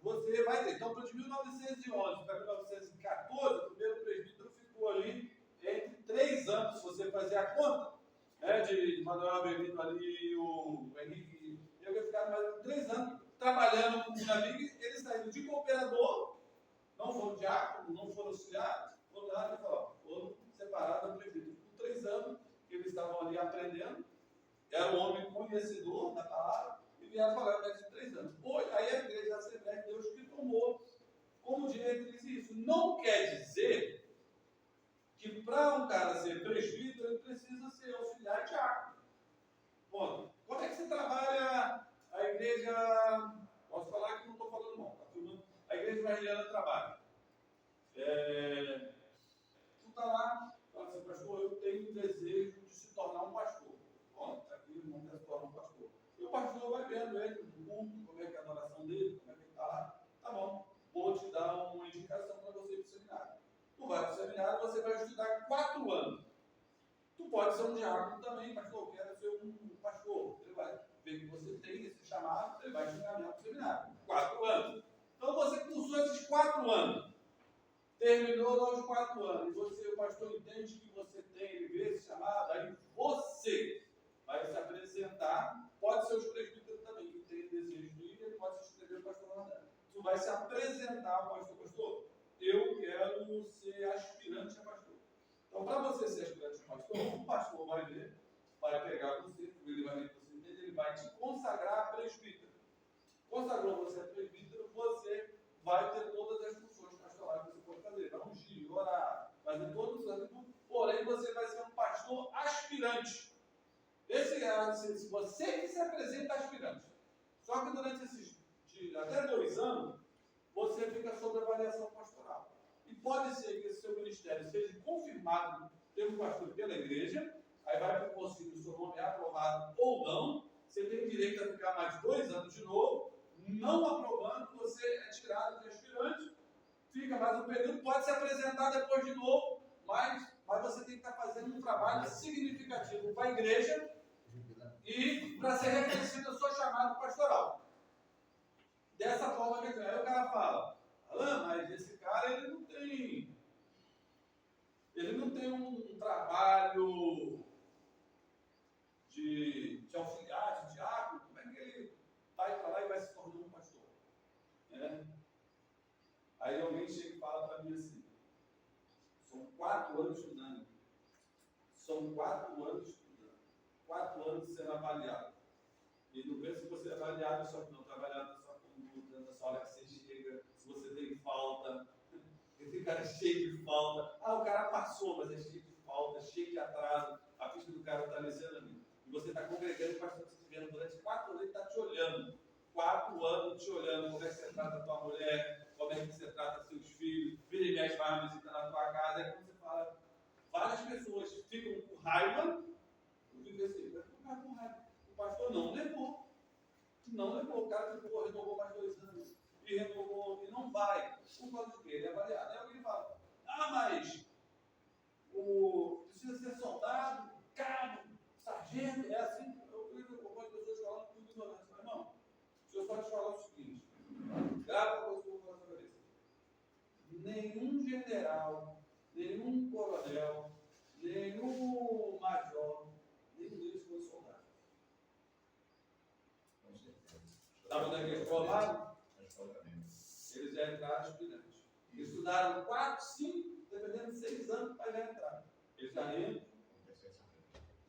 Speaker 1: você vai ter. Então, de 1911 para 1914, o primeiro presbítero ficou ali entre 3 anos, se você fazer a conta, né, de Manuel Avelino ali, o Henrique, eu ia ficar mais de 3 anos trabalhando com o amigo. Eles saíram de cooperador, não foram diácono, não foram auxiliares, foram lá e foram separados do presbítero. Por 3 anos que eles estavam ali aprendendo, era um homem conhecedor da palavra, e vieram falar mais de 3 anos. Hoje, aí a igreja da Assembleia de Deus que tomou como diretriz isso. Não quer dizer que para um cara ser presbítero, ele precisa ser auxiliar e diácono. Bom, como é que você trabalha a igreja? Posso falar que não estou falando não, tá? A igreja evangélica trabalha. Tu está lá, fala assim, pastor, eu tenho um desejo de se tornar um pastor. Bom, está aqui, não quer se tornar um pastor. E o pastor vai vendo ele no culto, como é que é a adoração dele, como é que ele está lá. Tá bom, vou te dar uma indicação para você ir para o seminário. Tu vai para o seminário, você vai estudar 4 anos. Tu pode ser um diácono também, pastor, eu quero ser um pastor. Ele vai ver que você tem esse chamado, ele vai te encaminhar para o seminário. 4 anos. Então você cursou esses 4 anos. Terminou lá os 4 anos. E você, o pastor, entende que você tem, ele vê esse chamado, aí você vai se apresentar. Pode ser os presbíteros também, que tem desejo de ir, ele pode se inscrever no pastor Nordeste. Tu vai se apresentar ao pastor. Eu quero ser aspirante a pastor. Então, para você ser aspirante a pastor, o pastor vai ver, vai pegar você, ele vai ver que você entende, ele vai te consagrar a presbítero. Consagrou você a presbítero, você vai ter todas as funções pastorais que você pode fazer. Vai ungir, orar, fazer todos os anos. Porém, você vai ser um pastor aspirante. Esse é você que se apresenta aspirante. Só que durante esses até 2 anos, você fica sob avaliação pastoral. E pode ser que esse seu ministério seja confirmado pelo pastor pela igreja, aí vai para o conselho, o seu nome é aprovado ou não, você tem direito a ficar mais 2 anos de novo, não aprovando, você é tirado de aspirante, fica mais um período, pode se apresentar depois de novo, mas você tem que estar fazendo um trabalho significativo para a igreja e para ser reconhecido o seu chamado pastoral. Dessa forma que aí o cara fala, Alain, mas esse cara ele não tem um trabalho de auxiliar, de diácono, como é que ele vai para lá e vai se tornar um pastor? Aí alguém chega e fala para mim assim, são 4 anos estudando, 4 anos sendo avaliado. E não pensa que você é avaliado só que não, avaliado só conduta, na sua hora que você chega, se você tem falta, esse cara é cheio de falta. O cara passou, mas é cheio de falta, cheio de atraso, a ficha do cara está lesionando. E você está congregando, o pastor te vendo durante 4 anos, ele está te olhando. 4 anos te olhando, como é que você trata a tua mulher, como é que você trata seus filhos, vira e mexe, vai uma visita na tua casa, é como você fala. Várias pessoas ficam com raiva, eu digo assim, vai ficar com raiva. O pastor não levou, o cara renovou mais 2 anos, e renovou, e não vai, por causa de quê? Ele é avaliado. Aí alguém fala, mas precisa ser soldado, cabo, sargento, é assim, eu vejo algumas pessoas falando com ignorância, mas não, deixa eu só te falar o seguinte, grava a coisa que eu vou falar na cabeça. Nenhum general, nenhum coronel, nenhum major, nenhum deles foi soldado. Sabe onde é que eles formaram? Eles já entraram aspirantes. Estudaram 4, 5, dependendo de 6 anos para já entrar. Eles já entram.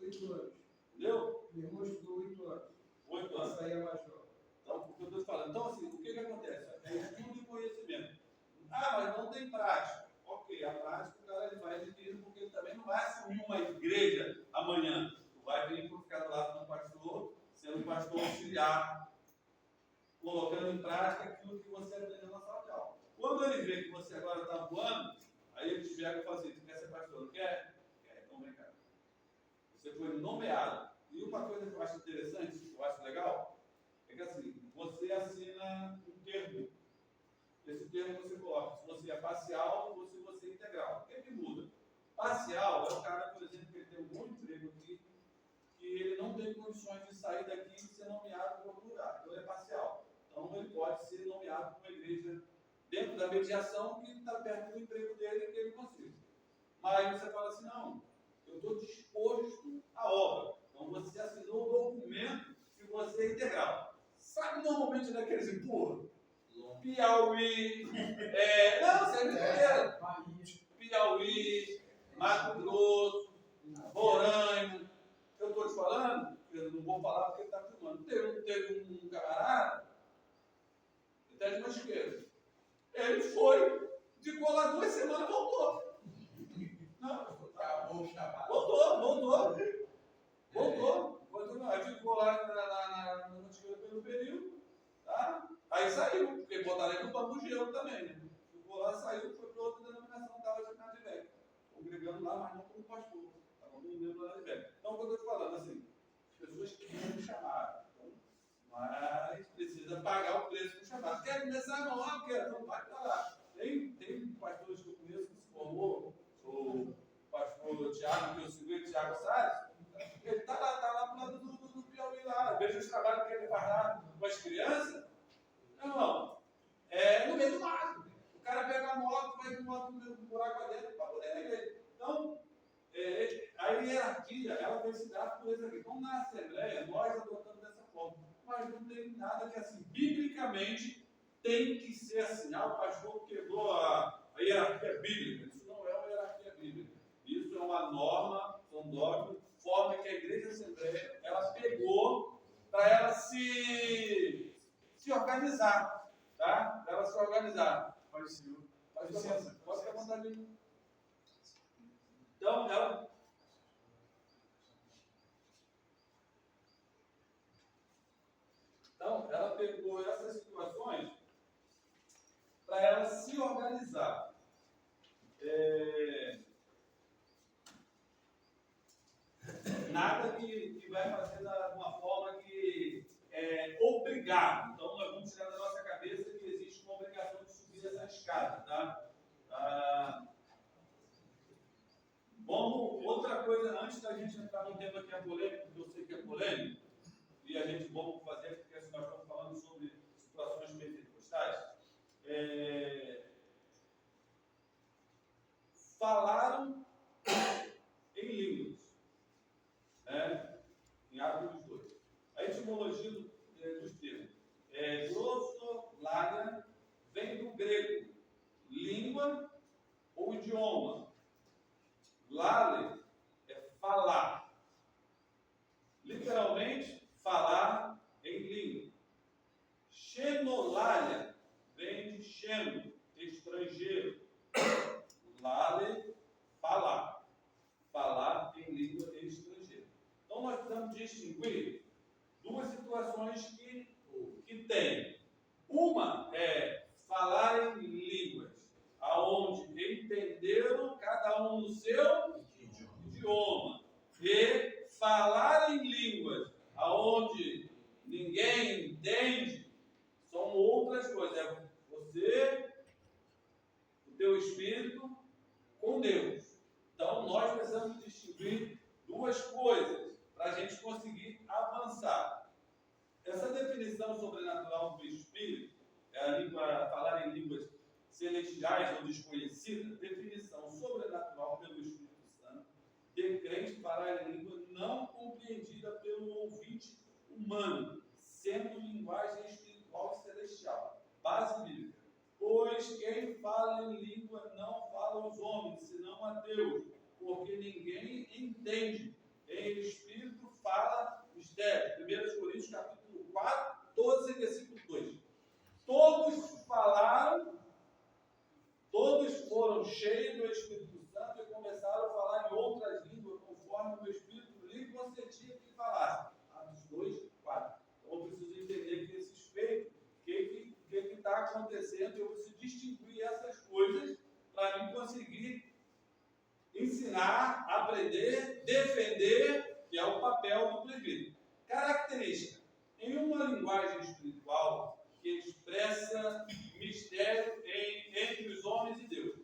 Speaker 5: 8 anos.
Speaker 1: Entendeu?
Speaker 5: Meu irmão estudou 8 anos.
Speaker 1: 8 anos.
Speaker 5: Essa aí é major.
Speaker 1: Então, o que eu estou falando? Então, assim, o que acontece? É estudo e conhecimento. Mas não tem prática. Ok, a prática o cara ele vai adquirindo, porque ele também não vai assumir uma igreja amanhã. Tu vai vir para ficar do lado do pastor, sendo um pastor auxiliar, colocando em prática aquilo que você aprendeu na sala de aula. Quando ele vê que você agora está voando, aí ele te pega e fala assim, tu quer ser pastor? Não quer? Quer, então vem cá. Você foi nomeado. E uma coisa que eu acho interessante, que eu acho legal, é que assim, você assina um termo. Esse termo você coloca, se você é parcial ou se você é integral. O que é que muda? Parcial é o cara, por exemplo, que ele tem um bom emprego aqui, que ele não tem condições de sair daqui e ser nomeado para outro lugar. Então ele é parcial. Então ele pode ser nomeado para uma igreja dentro da mediação que está perto do emprego dele que ele consiga. Mas você fala assim, não, eu estou disposto à obra. Então você assinou um documento que você é integral. Sabe normalmente daqueles empurros? Piauí, não, você é brincadeira. Piauí, Mato Grosso, Roraima. Eu estou te falando, eu não vou falar porque ele está filmando. Teve um camarada, até de Mantiqueira. Ele foi, ficou lá 2 semanas e voltou. Não,
Speaker 3: Acabou o chamado.
Speaker 1: voltou. Aí ficou lá na Mantiqueira pelo período, tá? Aí saiu, porque botaram ele no banco do gelo também, né? Ficou lá, saiu, foi para outra denominação, estava de Cadivec. Congregando lá, mas não como pastor. Estava como membro da Cadivec. Então, o que eu estou te falando, assim, as pessoas querem me chamar. Então, mas precisa pagar o preço do chamado. Quer começar? Não, quero. Então, vai para lá. Tem pastores que eu conheço que se formou, o pastor Tiago, que eu segui, Tiago Salles, ele está lá pro lado do Piauí lá. Veja os trabalhos que ele faz lá com as crianças. Não, no meio do mato. O cara pega a moto, vai com moto no buraco dentro para poder ir nele. Então, a hierarquia, ela vai se dar por isso aqui. Então, na Assembleia, nós adotamos dessa forma. Mas não tem nada que, assim, biblicamente, tem que ser assim. O pastor quebrou a hierarquia bíblica. Isso não é uma hierarquia bíblica. Isso é uma norma, são dogmas, forma que a Igreja Assembleia, ela pegou para ela se organizar, tá? Ela se organizar.
Speaker 2: Pode ser.
Speaker 1: Pode
Speaker 2: Licença,
Speaker 1: ficar à
Speaker 2: licença.
Speaker 1: vontade. Então, ela pegou essas situações para ela se organizar. Nada que vai fazer de uma forma que é obrigado. Então, nós vamos tirar da nossa cabeça que existe uma obrigação de subir essa escada, tá? Outra coisa, antes da gente entrar no tema que é polêmico, porque eu sei que é polêmico, e a gente vamos fazer, porque nós estamos falando sobre situações pentecostais, falaram em línguas, em Atos 2. A etimologia dos termos glossolalia vem do grego, língua ou idioma. Lale é falar. Literalmente, falar em língua. Xenolalia vem de xeno, estrangeiro. Lale, falar. Falar em língua estrangeira. Então, nós precisamos distinguir duas situações que tem. Uma é falar em línguas, aonde entenderam cada um no seu idioma. E falar em línguas, aonde ninguém entende, são outras coisas. É você, o teu espírito, com Deus. Então, nós precisamos distinguir duas coisas para a gente conseguir avançar. Essa definição sobrenatural do Espírito, falar em línguas celestiais ou desconhecidas, definição sobrenatural pelo Espírito Santo, de crente falar em língua não compreendida pelo ouvinte humano, sendo linguagem espiritual e celestial. Base bíblica. Pois quem fala em língua não fala aos homens, senão a Deus, porque ninguém entende. Em espírito fala mistério. 1 Coríntios capítulo 4, 12, versículo 2. Todos falaram, todos foram cheios do Espírito Santo e começaram a falar em outras línguas, conforme o Espírito lhe concedia que falasse. Atos 2, 4. Então eu preciso entender que esses feitos, o que está acontecendo, eu preciso distinguir essas coisas para mim conseguir ensinar, aprender, defender, que é o papel do presbítero. Característica. Em uma linguagem espiritual que expressa mistério entre os homens e Deus.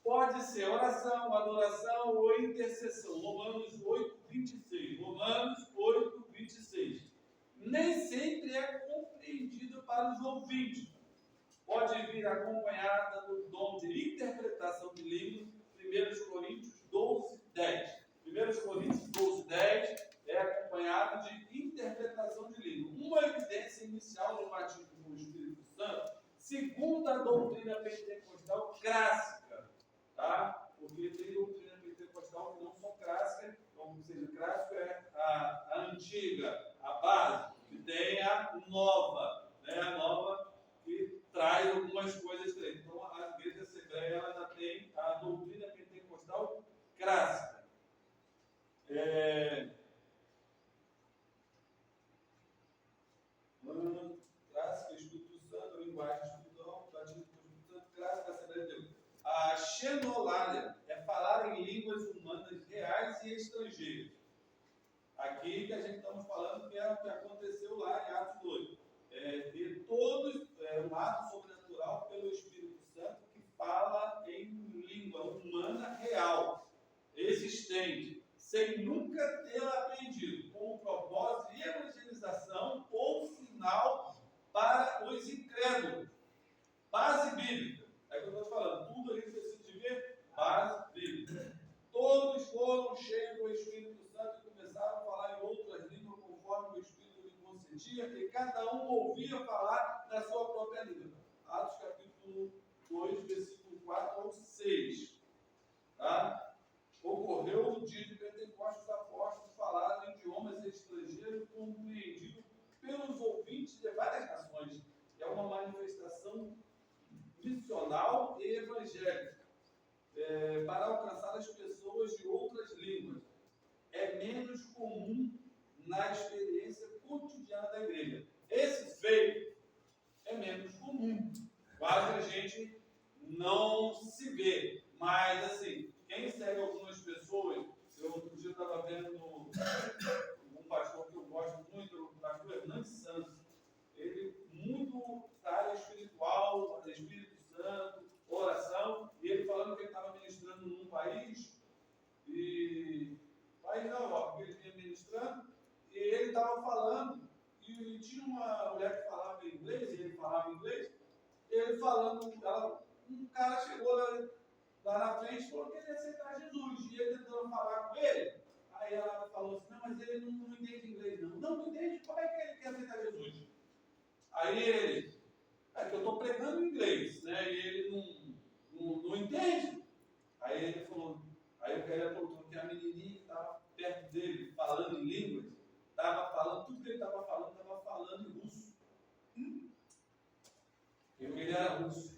Speaker 1: Pode ser oração, adoração ou intercessão. Romanos 8, 26. Romanos 8, 26. Nem sempre é compreendido para os ouvintes. Pode vir acompanhada do dom de interpretação de línguas. 1 Coríntios 12, 10. 1 Coríntios 12, 10 é acompanhado de interpretação de língua. Uma evidência inicial do batismo com o Espírito Santo, segundo a doutrina pentecostal clássica, tá? Porque tem doutrina pentecostal que não são clássicas, ou seja, clássica é a antiga, a base, e tem a nova, né? A nova que traz algumas coisas diferentes. Então, a igreja assembleia ela ainda tem a doutrina pentecostal clássica. Clássica, Espírito Santo, linguagem espiritual, batismo com o Espírito Santo, clássica, Assembleia de Deus. A xenolalia é falar em línguas humanas reais e estrangeiras. Aqui que a gente estamos falando que é o que aconteceu lá em Atos 2. De todos, um ato sobrenatural pelo Espírito Santo que fala em língua humana real, existente, sem nunca tê-la aprendido, com o propósito de evangelização ou sinal para os incrédulos. Base bíblica. É o que eu estou falando. Tudo aí que você precisa ver, base bíblica. Todos foram cheios do Espírito Santo e começaram a falar em outras línguas conforme o Espírito lhe concedia, e cada um ouvia falar na sua própria língua. Atos capítulo 2, versículo 4 ao 6. Tá? Ocorreu no dia de Pentecostes, os apóstolos falaram em idiomas estrangeiros compreendidos pelos ouvintes de várias nações. É uma manifestação para alcançar as pessoas de outras línguas. É menos comum na experiência cotidiana da igreja. Esse feito é menos comum. Quase a gente não se vê. Mas, assim, quem segue algumas pessoas, eu outro dia estava vendo um pastor que eu gosto muito, o pastor Hernandes Santos. Ele, muito da área espiritual, Espírito Santo, oração, e ele falando que ele estava ministrando num país, e país na Europa, ele vinha ministrando, e ele estava falando, e tinha uma mulher que falava inglês, e ele falava inglês, ele falando, um cara chegou lá na frente e falou que ele ia aceitar Jesus, e ele tentando falar com ele, aí ela falou assim, não, mas ele não entende inglês não. Não entende? Como é que ele quer aceitar Jesus? Aí ele, é que eu estou pregando em inglês, né? E ele não entende. Aí ele falou, aí o cara falou que a menininha que estava perto dele, falando em línguas, estava falando, tudo que ele estava falando em russo. Porque ele era russo.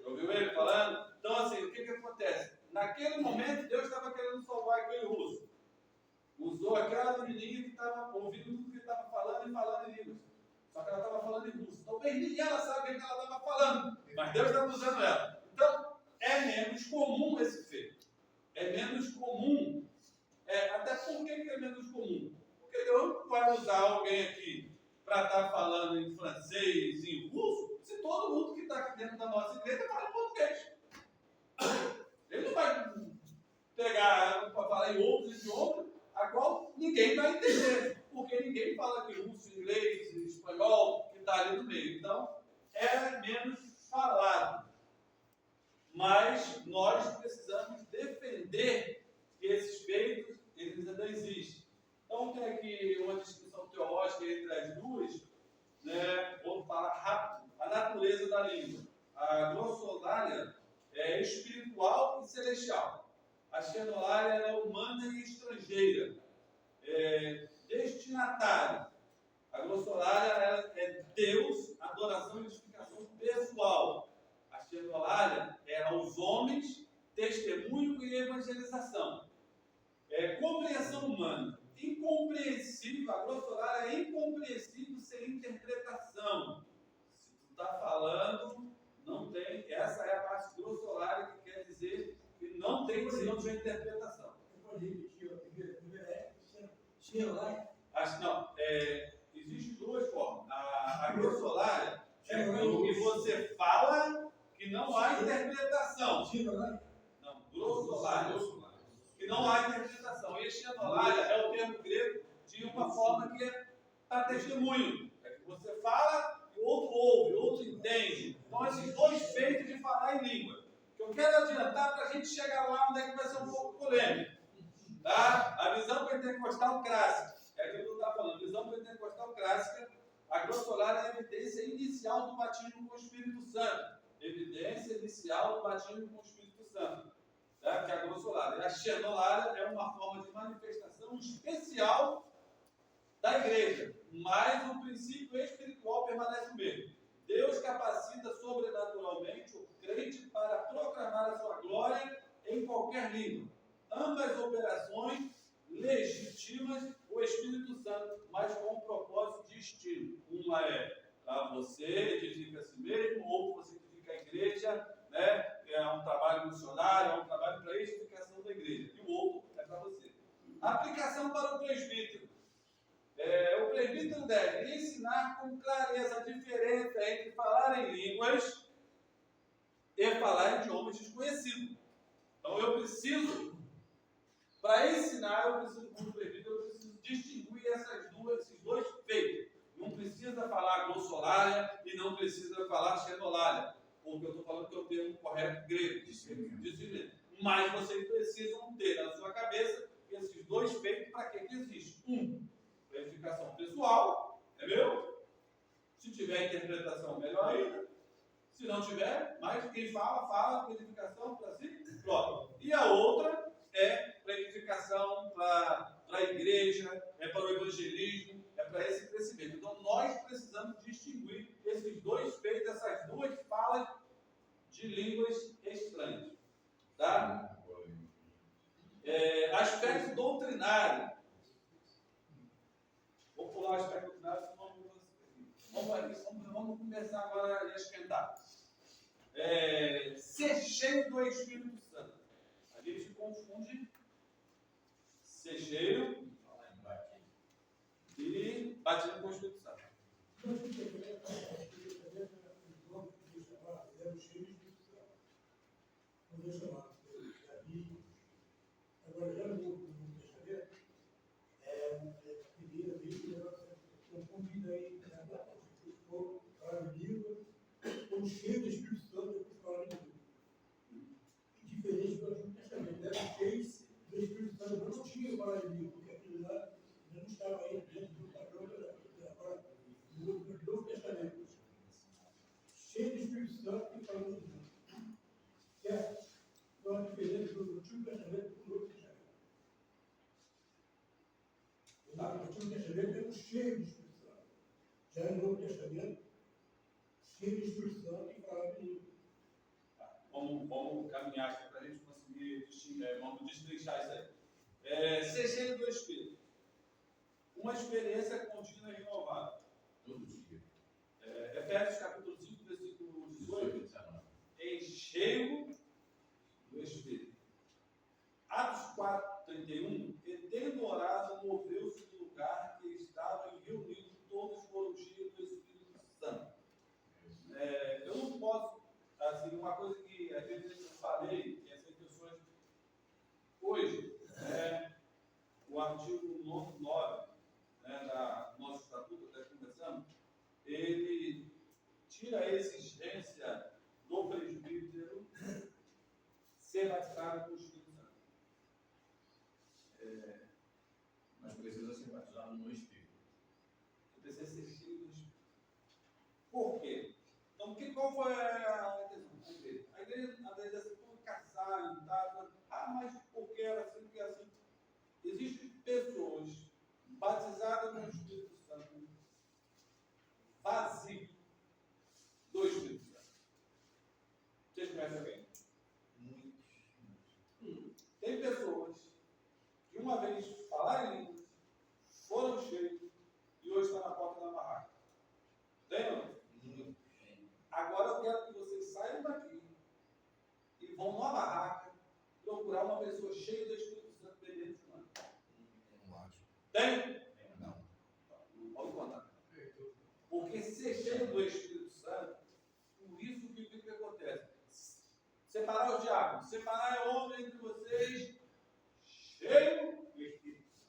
Speaker 1: Ouviu ele falando? Então, assim, o que acontece? Naquele momento, Deus estava querendo salvar aquele russo. Usou aquela menininha que estava ouvindo tudo que ele estava falando e falando em línguas. Só que ela estava falando em russo. Talvez nem ela sabe o que ela estava falando, mas Deus estava usando ela. Então, é menos comum esse feito. É menos comum. Até por que é menos comum? Porque Deus não vai usar alguém aqui para estar falando em francês, em russo, se todo mundo que está aqui dentro da nossa igreja fala português. Ele não vai pegar para falar em outros idiomas, a qual ninguém vai entender, porque ninguém fala aqui russo, inglês, espanhol, que está ali no meio. Então, é menos falado. Mas nós precisamos defender que esses feitos, eles ainda existem. Então, tem aqui uma discussão teológica entre as duas, né? Vou falar rápido. A natureza da língua. A glossolalia é espiritual e celestial. A xenolália é humana e estrangeira. Destinatário. A glossolalia é Deus, adoração e edificação pessoal. A xenolália é aos homens, testemunho e evangelização. Compreensão humana. Incompreensível, a glossolalia é incompreensível sem interpretação. Se tu está falando, não tem. Essa é a parte glossolalia que quer dizer que não tem senão de interpretação.
Speaker 5: Pode repetir,
Speaker 1: Não, existem duas formas. A glossolalia é aquilo que você fala que não há interpretação. Não, glossolalia, que não há interpretação. E xenolália é o termo grego de uma forma que é para testemunho. É que você fala e o outro ouve, o outro entende. Então, esses dois feitos de falar em língua. Que eu quero adiantar para a gente chegar lá onde é que vai ser um pouco polêmico. Tá? A visão pentecostal clássica. É aquilo que eu estava falando. Visão pentecostal clássica. A glossolalia é a evidência inicial do batismo com o Espírito Santo. Evidência inicial do batismo com o Espírito Santo. Tá? Que é a glossolalia. A xenolália é uma forma de manifestação especial da igreja. Mas o princípio espiritual permanece o mesmo. Deus capacita sobrenaturalmente o crente para proclamar a sua glória em qualquer língua. Ambas operações legitimas o Espírito Santo, mas com um propósito distinto. Uma é você edifica a si mesmo, outro você edifica a igreja, né? É um trabalho missionário, é um trabalho para a edificação da igreja. E o outro é para você. Aplicação para o presbítero. O presbítero deve ensinar com clareza a diferença entre falar em línguas e falar em idiomas desconhecidos. Então eu preciso, para ensinar, como presbítero, eu preciso distinguir esses dois feitos. Não precisa falar glossolalia e não precisa falar xenolália, porque eu estou falando que é o termo correto grego, disciplina. Mas vocês precisam ter na sua cabeça esses dois feitos para que existe. Para edificação pessoal, é meu. Se tiver interpretação, melhor ainda. Se não tiver, mas quem fala para edificação para si próprio. E a outra é para edificação, para a igreja, é para o evangelismo, é para esse crescimento. Então, nós precisamos distinguir esses dois feitos, essas duas falas de línguas estranhas. Tá? aspecto prático, vamos começar agora a esquentar. Ser cheio do Espírito Santo. A gente confunde ser cheio e batido com o Espírito Santo.
Speaker 5: Agora, já no Novo Testamento, a primeira vez que eu convido aí, for falar em língua, ou cheio do Espírito Santo, depois falar em língua. Diferente do Antigo Testamento, era cheio do Espírito Santo, eu não tinha falar em língua, porque aquilo lá não estava aí dentro do padrão agora, no Novo Testamento. Cheio do Espírito Santo e falando em língua. Certo? Então, a diferença do Antigo Testamento para o Novo Testamento. No Antigo Testamento é cheio de Espírito Santo. Já no Novo Testamento, cheio de Espírito Santo e falava em língua.
Speaker 1: Vamos caminhar aqui para a gente conseguir distinguir, vamos destrinchar isso aí. Ser cheio do Espírito. Uma experiência contínua e renovada.
Speaker 3: Todo dia.
Speaker 1: Efésios capítulo 5, versículo 18. Cheio do Espírito. Atos 4, 31. E tendo orado, moveu-se do lugar que estavam reunidos, todos foram cheios do Espírito Santo. Eu não posso, assim, uma coisa que às vezes eu falei, que essas pessoas, hoje, o artigo 9, do nosso estatuto, até conversamos, ele tira a exigência do presbítero ser batizado com o Espírito Santo.
Speaker 3: Mas precisa ser batizado no Espírito.
Speaker 1: Precisa ser cheio do Espírito. Por quê? Então, qual foi a intenção? A igreja, às vezes, assim, como casar e tal. Mas por que era assim? Porque assim. Existem pessoas batizadas no Espírito Santo, vazias do Espírito Santo. Vocês conhecem alguém? Tem pessoas que uma vez falaram em línguas, foram cheios e hoje estão na porta da barraca. Tem ou não? Agora eu quero que vocês saiam daqui e vão numa barraca procurar uma pessoa cheia do Espírito Santo bebendo de mano.
Speaker 3: Não acho.
Speaker 1: Tem?
Speaker 3: Não.
Speaker 1: Pode contar. Porque ser cheio do Espírito Santo, por isso que acontece? Separar os diáconos. Separar é homem entre vocês cheio do Espírito Santo.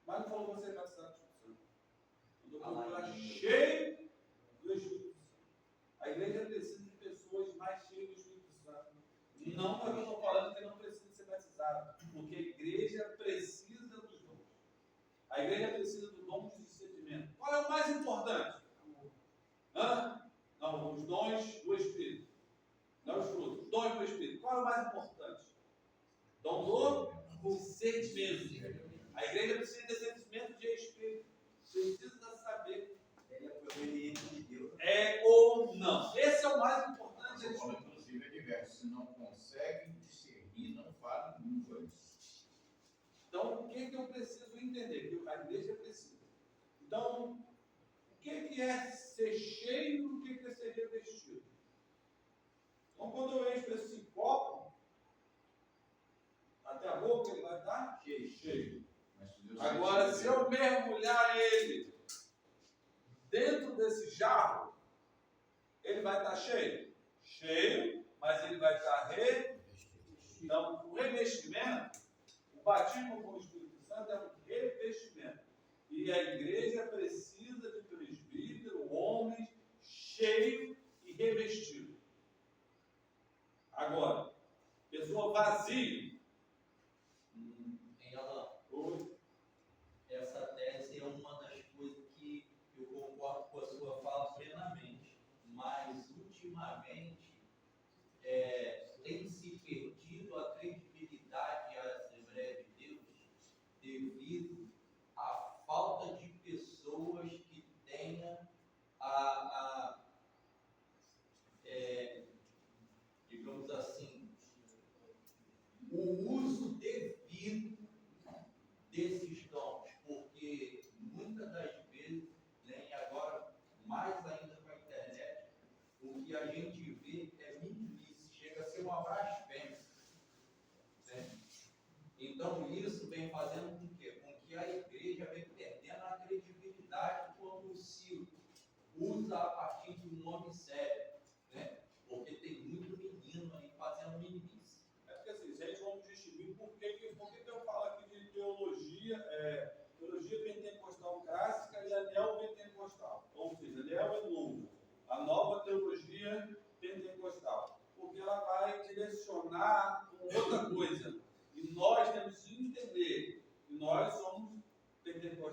Speaker 1: Mas não falou você batizado do Espírito Santo. Mandou procurar cheio do Espírito Santo. A igreja precisa de pessoas mais cheias do Espírito Santo. Não é o que eu estou falando que não precisa ser batizado. Porque a igreja precisa dos dons. A igreja precisa do dom de discernimento. Qual é o mais importante? Não, os dons do Espírito. Não os frutos. Os dons do Espírito. Qual é o mais importante? Dom do discernimento. A igreja precisa de discernimento de Espírito. Precisa saber.
Speaker 4: Ele é proveniente de Deus.
Speaker 1: É ou não. Esse é o mais importante.
Speaker 3: A escola, inclusive, é diverso. Se não consegue discernir, não fala línguas.
Speaker 1: Então, o que eu preciso entender? Que a igreja precisa. Então, o que é ser cheio e o que é ser revestido? Então, quando eu encho esse copo, até a boca ele vai estar cheio. Agora, se eu mergulhar ele dentro desse jarro, ele vai estar cheio? Cheio, mas ele vai estar revestido. Então, o revestimento, o batismo com o Espírito Santo é um revestimento. E a igreja precisa de presbítero, homens cheios e revestidos. Agora, pessoa vazia.
Speaker 8: Essa tese é uma das coisas que eu concordo com a sua fala plenamente, mas ultimamente tem se perdido a credibilidade à Assembleia de Deus devido à falta de pessoas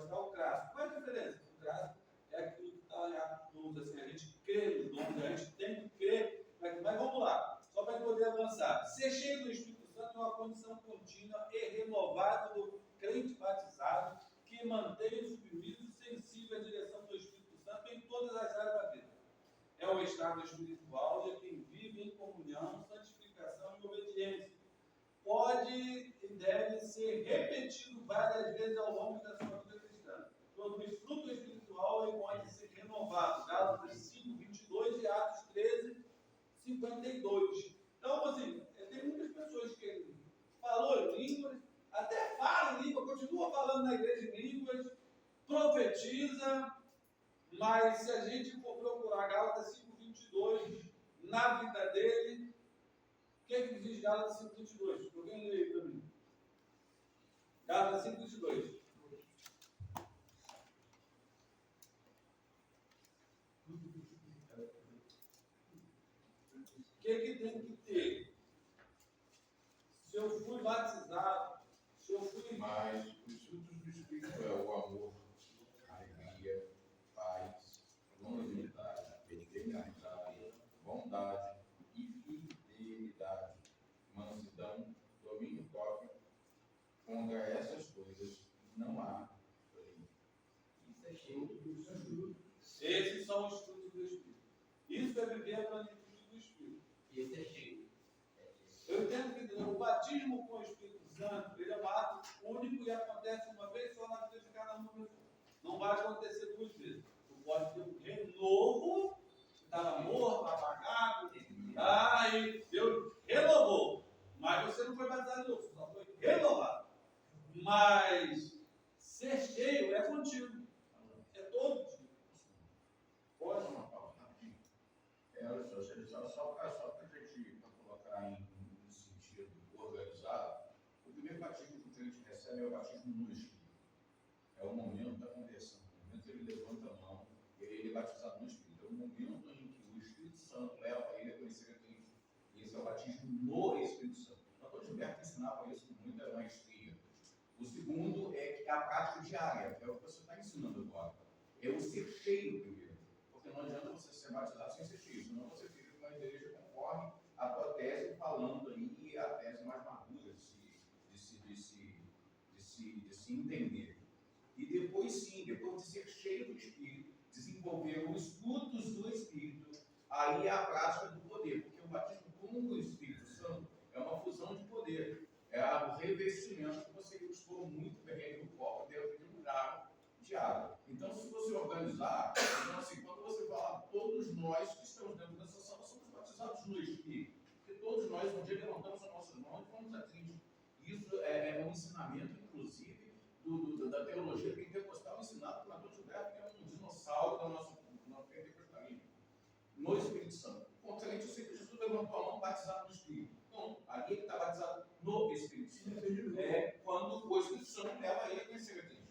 Speaker 1: citar o clássico. Qual é a diferença? O clássico é aquilo que está em Atos 12, assim, a gente crê nos dons, a gente tem que crer, mas vamos lá, só para poder avançar. Ser cheio do Espírito Santo é uma condição contínua e renovável do crente batizado que mantém o submisso sensível à direção do Espírito Santo em todas as áreas da vida. É um estado espiritual de quem vive em comunhão, santificação e obediência. Pode e deve ser repetido várias vezes ao longo da sua vida cristã. Produz fruto espiritual e pode ser renovado. Gálatas 5, 22 e Atos 13, 52. Então, assim, tem muitas pessoas que falam em línguas, até fala em língua, continua falando na igreja em línguas, profetiza, mas se a gente for procurar Gálatas 5, 22 na vida dele, o que diz Gálatas 5, 22? Alguém lê aí para mim. Gálatas 5, 22. O que tem que ter? Se eu fui batizado, se eu fui...
Speaker 3: Mas os frutos do Espírito é o amor, alegria, paz, longanimidade, benignidade, bondade e fidelidade, mansidão, domínio próprio. Contra essas coisas não há lei.
Speaker 7: Isso é cheio.
Speaker 1: Esses são os frutos do Espírito. Isso é viver a plenitude do Espírito.
Speaker 7: Esse é cheio.
Speaker 1: Eu entendo que o batismo com o Espírito Santo, ele é um ato único e acontece uma vez só na vida de cada uma pessoa. Não vai acontecer duas vezes. Tu pode ter um renovo, que estava morto, apagado, e Deus renovou. Mas você não foi batizado de novo, você só foi renovado. Mas ser cheio é contínuo. É todo dia.
Speaker 3: Pode uma palavra rapidinho? Só para a gente colocar em sentido organizado, o primeiro batismo que o crente recebe é o batismo no Espírito. É o momento da conversão. O momento que ele levanta a mão, ele é batizado no Espírito. É o momento em que o Espírito Santo leva ele a conhecer a Cristo. Esse é o batismo no Espírito Santo. O Dr. Gilberto ensinava isso com muita maestria. O segundo é a prática diária, é o que você está ensinando agora. É o ser cheio primeiro. Porque não adianta você ser batizado sem ser cheio, senão você fica com a igreja conforme a tua tese falando aí, a tese mais madura de se entender. E depois sim, depois de ser cheio do Espírito, desenvolver os frutos do Espírito, aí é a prática do poder, porque o batismo com o Espírito Santo é uma fusão de poder, é o revestimento que você ilustrou muito bem no copo dentro de um jarro de água. Então, se você organizar, então, assim, quando você falar, todos nós que estamos dentro dessa sala somos batizados no Espírito, porque todos nós um dia levantamos as nossas mãos e fomos a Cristo. Isso é um ensinamento, inclusive, da teologia pentecostal ensinado pelo Dr. Gilberto, que é um dinossauro do nosso pentecostalismo, no Espírito Santo. Contra isso, eu sei que Jesus levantou a mão batizado no Espírito. Então, ali ele está batizado no Espírito Santo. É quando o Espírito Santo leva ele a conhecer a Cristo.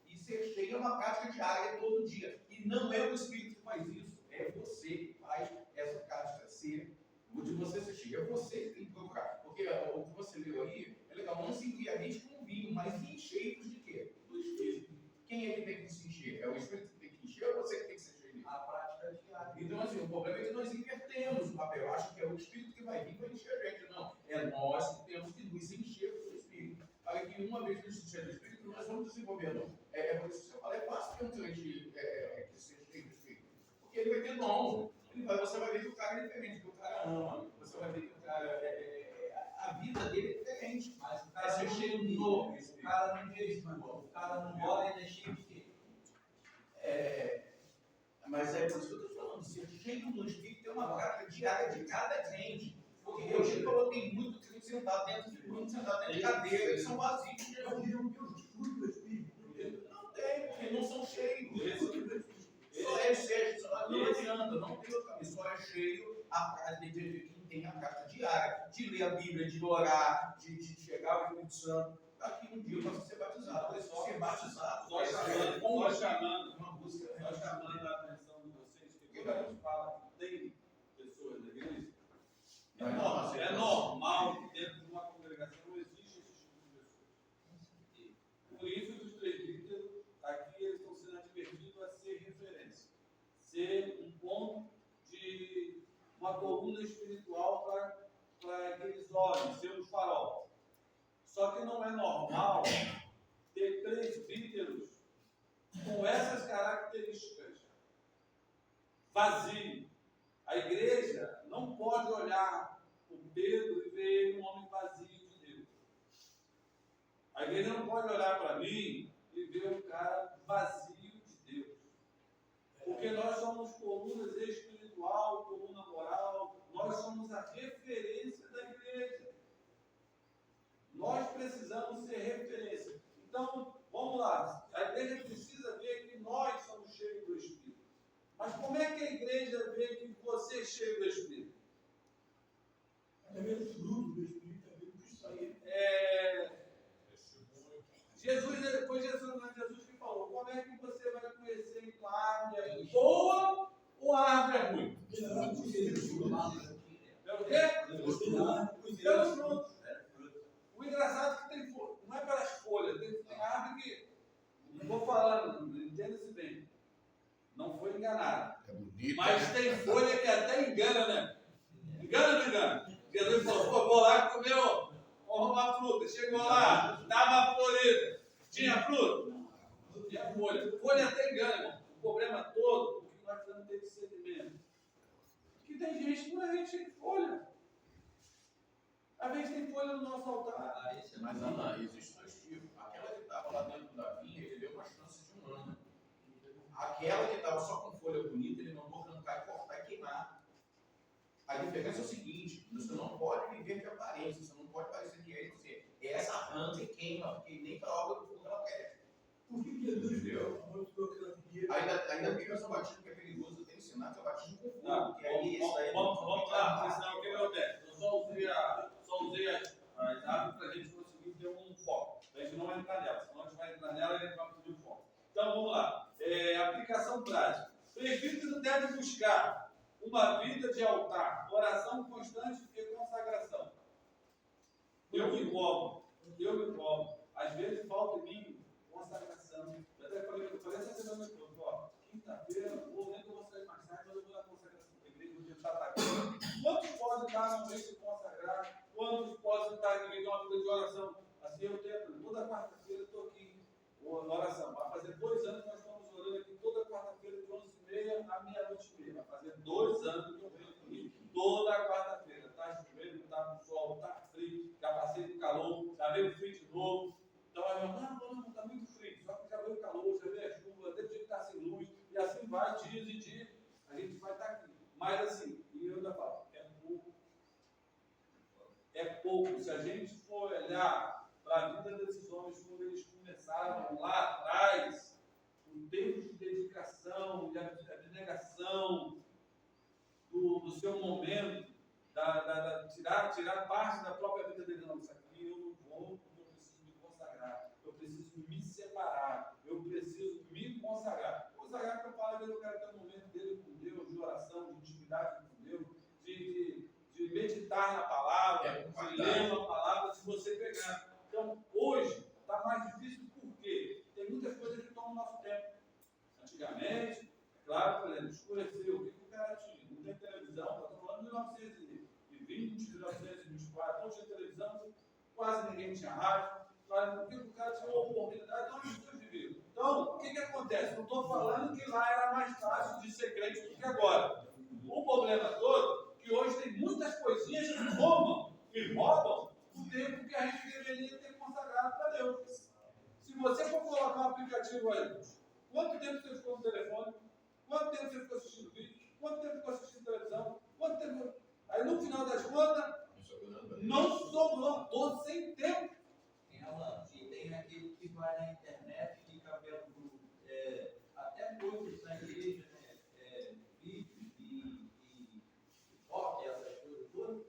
Speaker 3: E ser cheio é uma prática diária, é todo dia. E não é o Espírito que faz isso, é você que faz essa prática ser. De você ser cheio, é você que tem que procurar. Porque o que você leu aí é legal, não se embriagueis com vinho, mas enchei-vos de quê? Do Espírito. Quem é que tem que se encher? É o Espírito que tem que encher ou você que tem que ser cheio?
Speaker 8: A prática diária.
Speaker 3: Então, assim, o problema é que nós invertemos o papel. Eu acho que é o Espírito que vai vir para encher a gente. Não, é nós que temos que nos encher do Espírito. Para que uma vez nos encher do Espírito, nós vamos desenvolvendo. É por isso que eu falei, é fácil ter um crente que seja cheio do Espírito. Porque ele vai ter dom. Você vai ver que o cara é diferente, que o cara ama. Você vai ver que o cara a vida dele é diferente.
Speaker 8: Mas o
Speaker 3: É
Speaker 8: cara
Speaker 3: ser cheio do novo.
Speaker 8: O cara não diz, mano. O cara não mora, ele é cheio de quê?
Speaker 3: Mas é por isso que eu estou falando, ser cheio do Espírito tem uma prática diária de cada crente. Porque eu já coloquei muito crente sentado dentro de grupo, sentado dentro de cadeira, eles são vazios. Não tem, porque não são cheios. Só é cheio, não adianta, não tem outra coisa. Só é cheio a prática de quem tem a prática diária, de ler a Bíblia, de orar, de chegar ao Espírito Santo. Daqui um dia eu posso ser batizado. Mas só ser batizado,
Speaker 1: Só chamando
Speaker 3: uma busca.
Speaker 1: a atenção de vocês, que quando a gente fala que tem pessoas da igreja, é normal que dentro de uma congregação existe esse tipo de pessoa. Por isso que os presbíteros aqui coluna espiritual para aqueles olhos, ser um farol. Só que não é normal ter presbíteros com essas características. Vazio. A igreja não pode olhar o Pedro e ver ele um homem vazio de Deus. A igreja não pode olhar para mim e ver um cara vazio de Deus. Porque nós somos colunas espiritual, coluna moral, nós somos a referência da igreja. Nós precisamos ser referência. Então, vamos lá. A igreja precisa ver que nós somos cheios do Espírito. Mas como é que a igreja vê que você é cheio do Espírito?
Speaker 5: É ver o fruto do Espírito, é ver o que sai.
Speaker 1: Foi Jesus que falou: como é que você vai conhecer que a árvore é boa ou a árvore é ruim? Pelo quê? Pelos frutos. O engraçado é que tem folha, não é pelas folhas, tem árvore que, não vou falando, entenda-se bem, não foi enganado.
Speaker 3: É bonito.
Speaker 1: Mas tem folha que até engana, né? Engana ou não engana? Jesus falou: pô, vou lá comer uma fruta. Chegou lá, estava florida. Tinha fruta? Tinha folha. Folha até engana, irmão. O problema todo, o que nós precisamos ter discernimento. Que tem gente que não é gente cheia de folha. Às vezes tem folha no nosso altar.
Speaker 3: Mas, Ana, existe dois tipos. Aquela que estava lá dentro da vinha, ele deu uma chance de um ano. Aquela que estava só com folha bonita, ele mandou arrancar e cortar e queimar. A diferença é o seguinte: você não pode viver de aparência, você não pode parecer que é você. Essa arranca e queima, porque nem para a obra do fogo ela quer.
Speaker 5: Por que Jesus
Speaker 3: Entendeu?
Speaker 5: falou que
Speaker 3: Ainda tem esse batismo que é perigoso, eu tenho que ensinar que é o batismo com fogo.
Speaker 1: Não,
Speaker 3: Que aí isso aí
Speaker 1: vamos lá, porque senão o que acontece? Eu só usei as árvores para a gente conseguir ter um foco. A gente não vai entrar nela, senão a gente vai entrar nela e a gente vai pedir um foco. Então vamos lá. Aplicação prática. Presbítero deve buscar uma vida de altar, oração constante e consagração. Eu me cobro. Às vezes falta em mim consagração. Eu até falei essa semana toda, quinta-feira, nem que eu vou sair mais tarde, mas eu vou na consagração da igreja, vou tentar estar aqui. Quantos podem estar no meio de consagrar? Quantos podem estar aqui em uma vida de oração? Assim eu tenho, toda quarta-feira eu estou aqui na oração. Vai fazer 2 anos que nós estamos orando aqui toda quarta-feira, de 11h30 à meia-noite e meia. Vai fazer 2 anos que eu venho aqui toda quarta-feira. Está chovendo, está no sol, está frio, já passei do calor, já veio frio de novo. Então aí eu, não, está muito frio. Só que já veio o calor, já veio a chuva, até o dia que está sem luz. E assim vai, dias e dias, a gente vai estar aqui. Mas assim, e eu ainda falo, é pouco. Se a gente for olhar para a vida desses homens, quando eles começaram lá atrás, o tempo de dedicação e a abnegação do seu momento, tirar parte da própria vida dele, não, isso aqui eu não vou, porque eu preciso me consagrar, eu preciso me separar, eu preciso me consagrar. Consagrar que eu falo, eu quero ter um momento dele com Deus, de oração, de intimidade com Deus, de meditar na palavra, de ler uma palavra, se você pegar. Então, hoje, está mais difícil porque tem muitas coisas que tomam nosso tempo. Antigamente, é claro, por exemplo, escureceu. O que o cara tinha? Não tem televisão, estou falando de 1920, 1924, não tinha televisão, quase ninguém tinha rádio. Porque o cara tinha uma oportunidade, então as pessoas viviam. Então, o que acontece? Não estou falando que lá era mais fácil de ser crente do que agora. O problema todo é que hoje tem muitas coisinhas que roubam o tempo que a gente deveria ter consagrado para Deus. Se você for colocar um aplicativo aí, quanto tempo você ficou no telefone? Quanto tempo você ficou assistindo vídeo? Quanto tempo ficou assistindo televisão? Quanto tempo? Aí no final das contas, não sobrou, estou sem tempo.
Speaker 8: E tem aquele que vai na internet e fica vendo até coisas na igreja, né? Vídeos e foto e essas coisas todas,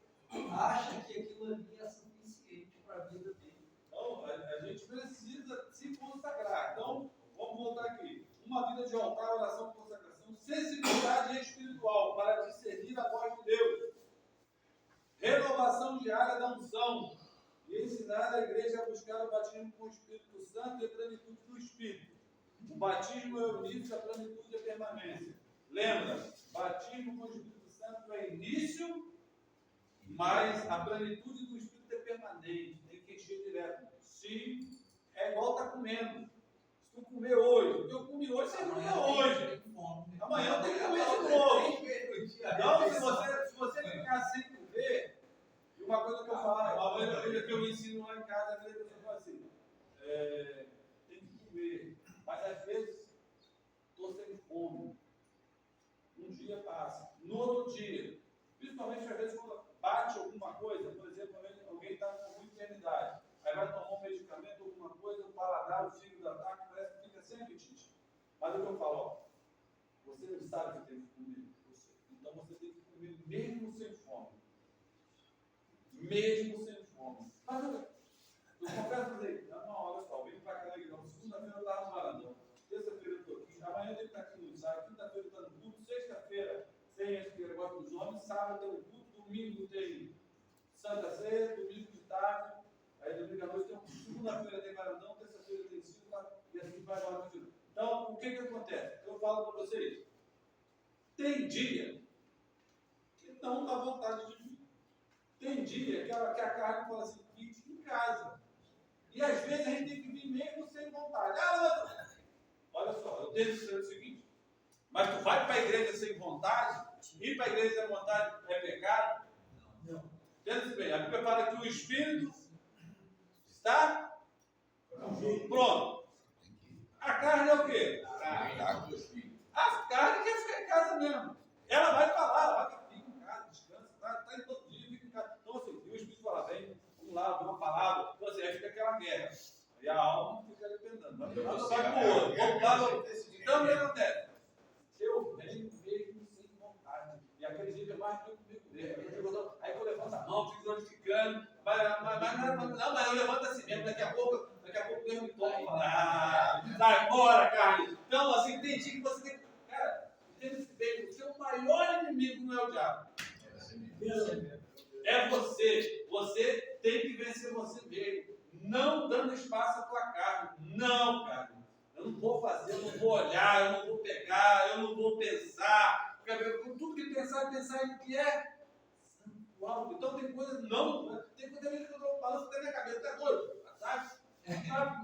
Speaker 8: acha que aquilo ali é suficiente para a vida dele.
Speaker 1: Então, a gente precisa se consagrar. Então, vamos voltar aqui. Uma vida de altar, oração, consagração, sensibilidade espiritual para discernir a voz de Deus. Renovação diária da unção. E ensinar a igreja a buscar o batismo com o Espírito Santo e a plenitude do Espírito. O batismo é o início, a plenitude é a permanência. Lembra, batismo com o Espírito Santo é é início, mas a plenitude do Espírito é permanente, tem que encher direto. Se é igual estar comendo. Se tu comer hoje, o que eu comi hoje, você comer hoje. Amanhã eu tenho que comer de novo. Então, se você ficar sem comer, e uma coisa que eu falo, uma coisa que eu ensino lá em casa, às vezes eu falo assim, tem que comer, mas às vezes estou sem fome. Um dia passa, no outro dia, principalmente às vezes quando bate alguma coisa, por exemplo, alguém está com muita enfermidade, aí vai tomar um medicamento, alguma coisa, o paladar, o fígado ataca, parece que fica sem apetite. Mas o que eu falo, ó, você não sabe que tem que comer, então você tem que comer mesmo sem fome. Mesmo sem fome. Mas eu confesso para você, não, olha só, eu vim para cá na igreja, segunda-feira eu estava no Maranhão, terça-feira eu estou aqui, amanhã eu tenho que estar aqui no ensaio, quinta-feira eu estou no culto, sexta-feira tem esse negócio dos homens, sábado tem o culto, domingo tem Santa Ceia, domingo de tarde, aí domingo à noite tem um culto, segunda-feira tem Maranhão, terça-feira tem Silva, e assim vai lá. Então, o que acontece? Eu falo para vocês, tem dia que não dá vontade de vir. Tem dia que a carne fala assim, fique em casa. E às vezes a gente tem que vir mesmo sem vontade. Olha só, eu tenho que dizer o seguinte, mas tu vai para a igreja sem vontade, ir para a igreja sem vontade é pecado? Não. Entende bem, a Bíblia fala que o Espírito está pronto. A carne é o quê? A carne quer ficar em casa mesmo. Ela vai falar, ela vai ficar em casa, descansa, está em todo dia, fica em casa. Então assim, e o Espírito fala, vem, vamos lá, uma palavra, então assim, aí fica aquela guerra. E a alma fica ali pendando. Vai para o outro, vamos lá. Então o que acontece? Eu venho mesmo sem vontade. E aquele dia que eu mais fico comigo mesmo. Aí eu levanto a mão, fico glorificando. Mas eu levanto assim mesmo, daqui a pouco Deus me toma e fala, sai fora, carne. Então, assim, tem dia que você tem que. Cara, entenda-se bem, o seu maior inimigo não é o diabo. É você. Você tem que vencer você mesmo. Não dando espaço à tua carne. Não, cara. Eu não vou fazer, eu não vou olhar, eu não vou pegar, eu não vou pensar. Tudo que pensar em que é santo. Então tem coisa, não. Tem coisa que eu estou falando até na minha cabeça, tá doido? Sabe?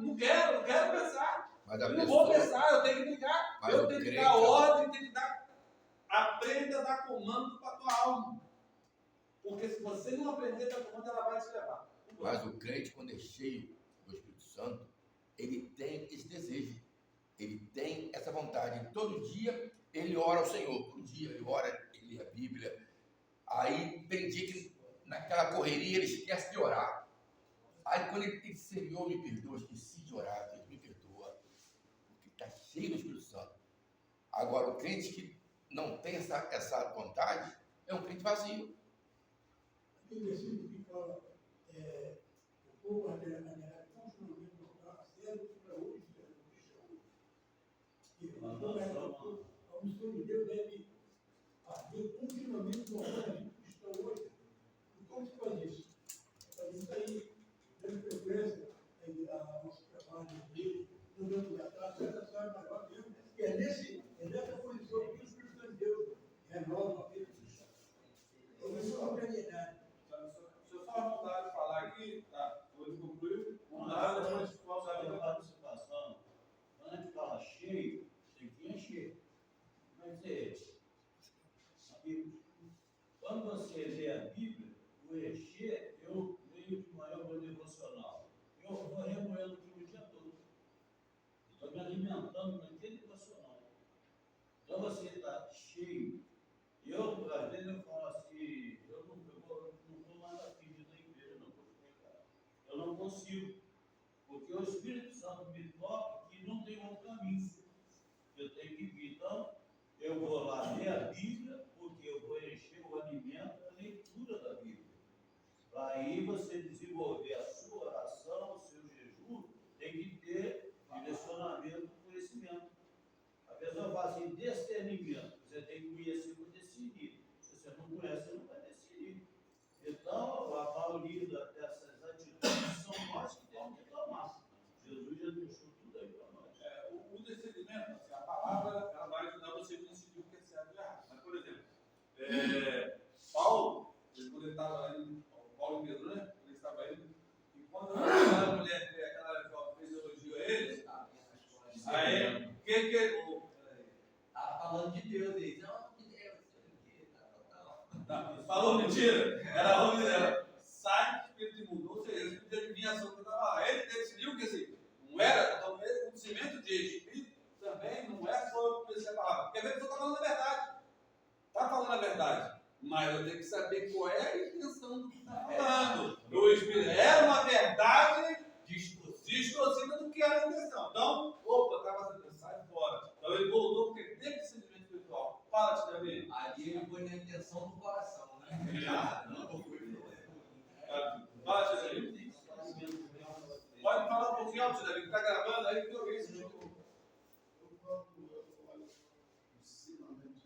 Speaker 1: Não quero pensar. Eu não vou pensar, eu tenho que ligar. Eu tenho que dar ordem, tenho que dar. Aprenda a dar comando para a tua alma. Porque se você não aprender a dar comando, ela vai te levar.
Speaker 3: Mas o crente, quando é cheio do Espírito Santo, ele tem esse desejo, ele tem essa vontade. Todo dia ele ora ao Senhor, todo dia ele ora, ele lê a Bíblia. Aí tem dia que naquela correria ele esquece de orar. Aí quando ele diz, Senhor, me perdoa, esqueci de orar, Deus me perdoa, porque está cheio do Espírito Santo. Agora, o crente que não tem essa vontade é um crente vazio.
Speaker 5: Aquele versículo que fala, o povo continuamente voltar a ser para hoje, a missão de Deus deve haver continuamente voltando que estão hoje. E como se faz isso? Faz isso aí, dando frequência a nosso trabalho dele, não dando atrás, essa sabe maior mesmo, que é nessa posição que o Espírito Santo de Deus renova a vida. Então, isso é uma realidade.
Speaker 1: Se eu só voltar a falar aqui, tá? Vou concluir. Vamos lá, depois vamos
Speaker 8: Sabe a participação? Quando a gente fala cheio, tem que encher. Mas quando você lê a Bíblia, o encher, eu leio de manhã o meu devocional. Eu vou remoendo aquilo o dia todo. Estou me alimentando naquele devocional. Então você está cheio. Eu, às vezes, eu falo assim, eu não vou mais aqui na igreja, não vou explicar. Eu não consigo. Porque o Espírito Santo me toca e não tem outro caminho. Eu tenho que vir. Então, eu vou lá ler a Bíblia, porque eu vou encher o alimento da leitura da Bíblia. Para aí você desenvolver a sua oração, o seu jejum, tem que ter direcionamento do conhecimento. A pessoa fala assim, discernimento. Você tem que conhecer para decidir. Se você não conhece, você não vai decidir. Então, a maioria dessas atitudes são nós que temos que tomar. Jesus já deixou tudo aí para nós.
Speaker 1: O discernimento, assim, a palavra, ela vai ajudar você a decidir o que é certo e errado. Mas, por exemplo,
Speaker 8: falando de Deus. Ele diz, não, de Deus, não sei o quê, tal.
Speaker 1: Não, falou mentira. Era a dela. Sai do espírito imundo. Ou seja, o espírito de adivinhação que estava lá. Ele decidiu que assim, não era, talvez, o conhecimento de espírito também não é só eu conhecer a palavra. Porque a pessoa está falando a verdade. Está falando a verdade. Mas eu tenho que saber qual é a intenção do que está falando. O espírito era uma verdade distorcida do que era a intenção. Então, opa, estava assim, sai fora. Então ele voltou porque teve esse sentimento espiritual. Fala-te, Davi.
Speaker 8: Ali ele foi na intenção do coração, né? Não foi.
Speaker 1: Fala-te, Davi. Pode falar um pouquinho alto, Davi, que está gravando aí, que eu vi esse jogo.
Speaker 5: Quando eu olho o ensinamento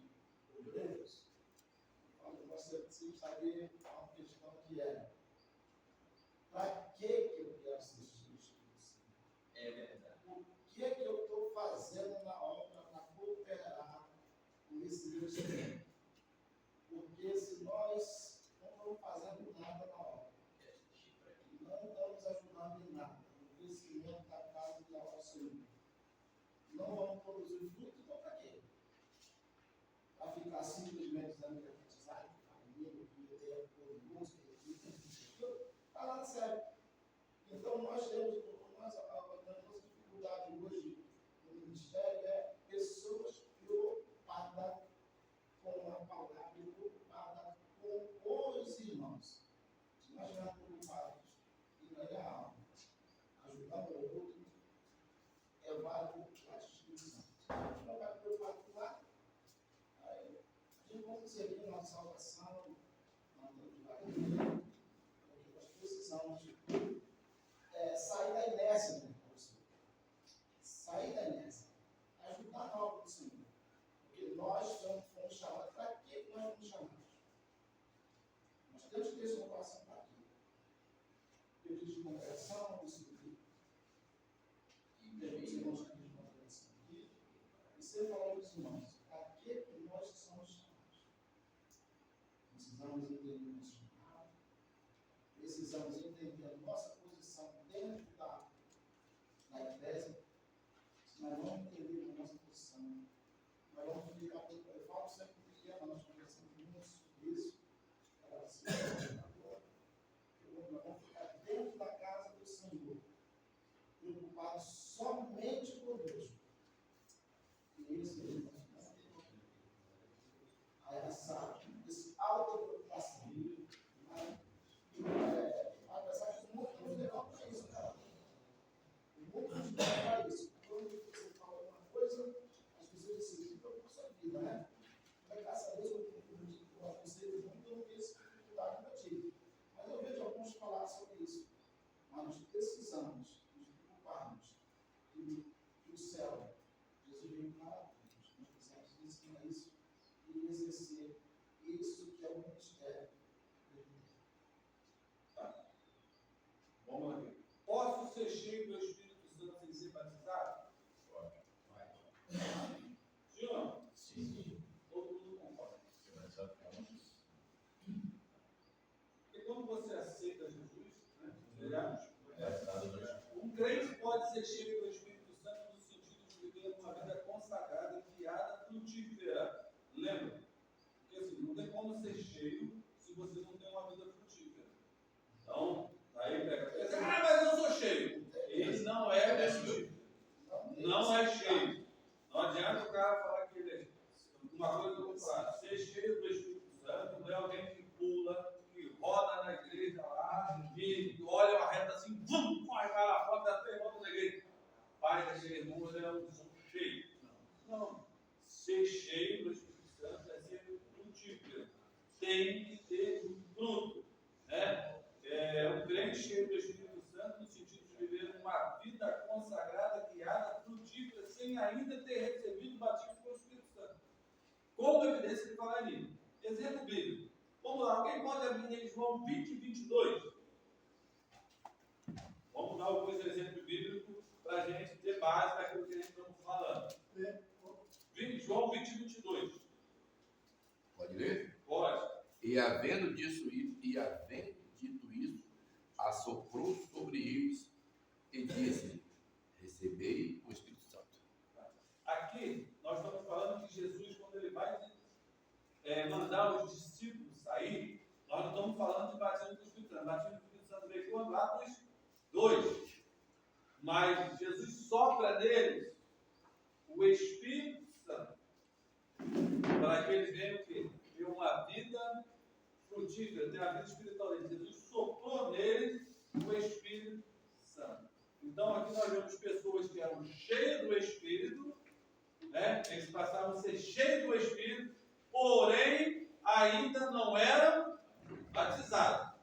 Speaker 5: de Deus, quando você precisa saber uma questão que é: para que eu quero ser justo?
Speaker 8: É verdade.
Speaker 5: O que eu estou fazendo na obra para cooperar com esse Deus? Porque se nós não estamos fazendo nada na obra, não estamos ajudando em nada no crescimento da casa de ao Senhor, não vamos produzir fruto, então para quê? Para ficar simplesmente dizendo que é batizado, amigo, que é por música, está lá sério. Então nós temos a dificuldade hoje no ministério é pessoas preocupadas com a palavra, preocupadas com os irmãos. Se nós estivermos preocupados em ganhar alma, ajudar o outro, é válido a instituição. Se a gente não vai preocupar com nada, aí a gente vai conseguir uma salvação, mandando devagar, porque nós precisamos sair da inércia, né? Sair da inércia, ajudar na obra do Senhor. Porque nós fomos chamados. Para que nós fomos chamados? Nós temos que ter esse coração para quê? Pedido de conversão, isso aqui. E temos irmãos que pedem conversão aqui. E você falou para os irmãos: para que nós somos chamados? Precisamos entender o nosso chamado. Precisamos entender a nossa posição dentro da igreja. Se nós não entendermos a nossa posição, nós vamos ficar. Eu falo sempre que nós conversamos muito sobre isso. Nós vamos ficar dentro da casa do Senhor, preocupados somente conosco. E isso aí nós essa autopreocupação. Apesar que o mundo não nos leva para isso, cara. O mundo nos leva para isso. Quando você fala uma coisa, as pessoas dizem: que preocupa com a sua vida, né? Mas graças a Deus, eu aconselho muito, eu não tenho essa dificuldade que eu tive. Mas eu vejo alguns falar sobre isso. Mas nós precisamos nos preocuparmos que o céu, Jesus veio para nós. Nós precisamos ensinar isso e exercer isso que é o ministério.
Speaker 1: Vamos lá. Posso ser cheio do Espírito Santo sem ser batizado? Pode. Sim ou não?
Speaker 3: Sim.
Speaker 1: Todo mundo concorda. Porque quando você aceita Jesus, um crente pode ser cheio do Espírito Santo no sentido de viver uma vida consagrada, guiada, frutífera. Lembra? Porque assim, não tem como ser cheio se você não tem uma vida frutífera. Então, aí pega. Mas eu sou cheio. Ele não é frutífero. Não é cheio. Não adianta o cara falar que ele é. Uma coisa que eu vou falar: ser cheio do Espírito Santo não é alguém que pula, que roda na igreja lá, que olha uma reta assim, vum, corre lá fora da três voltas da igreja. Pai daquele irmão, ele é um cheio. Não. Ser cheio do Espírito Santo é ser frutífero. Tem que ter fruto. Né? Um crente cheio do Espírito Santo no sentido de viver uma vida consagrada, guiada, frutífera, sem ainda ter recebido o batismo pelo Espírito Santo. Como evidência de falar ali. Exemplo bíblico. Vamos lá, alguém pode abrir em João 20 e 22? Vamos dar alguns exemplos bíblicos para a gente ter base daquilo que a gente está falando. João 20 e 22.
Speaker 3: Pode ler?
Speaker 1: Pode.
Speaker 3: E havendo dito isso, assoprou sobre eles e disse: recebei o Espírito Santo.
Speaker 1: Aqui, nós estamos falando que Jesus, mandar os discípulos sair, nós não estamos falando de batismo do Espírito Santo. Batismo do Espírito Santo veio quando? Atos 2. Mas Jesus sopra neles o Espírito Santo, para que eles venham o quê? Ter uma vida frutífera, ter uma vida espiritual. Jesus soprou neles o Espírito Santo. Então aqui nós vemos pessoas que eram cheias do Espírito, né? Eles passavam a ser cheios do Espírito, porém ainda não eram batizados.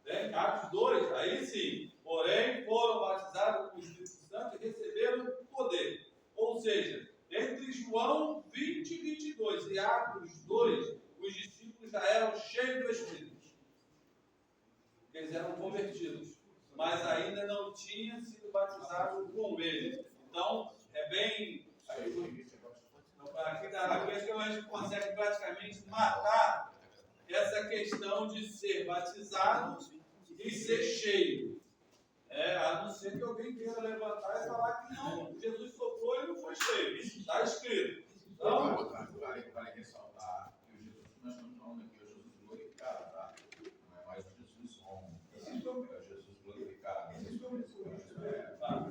Speaker 1: Né? Atos 2, aí sim, porém foram batizados com o Espírito Santo e receberam poder. Ou seja, entre João 20 e 22 e Atos 2, os discípulos já eram cheios do Espírito. Eles eram convertidos, mas ainda não tinham sido batizados com ele. Então, é bem... Aqui acho que a gente consegue praticamente matar essa questão de ser batizado e ser cheio. A não ser que alguém queira levantar e falar que não, Jesus soprou e não foi cheio. Está escrito. Então,
Speaker 9: vale ressaltar que o Jesus que nós estamos falando aqui é o Jesus glorificado, tá? Não é mais o Jesus homem. É o Jesus glorificado.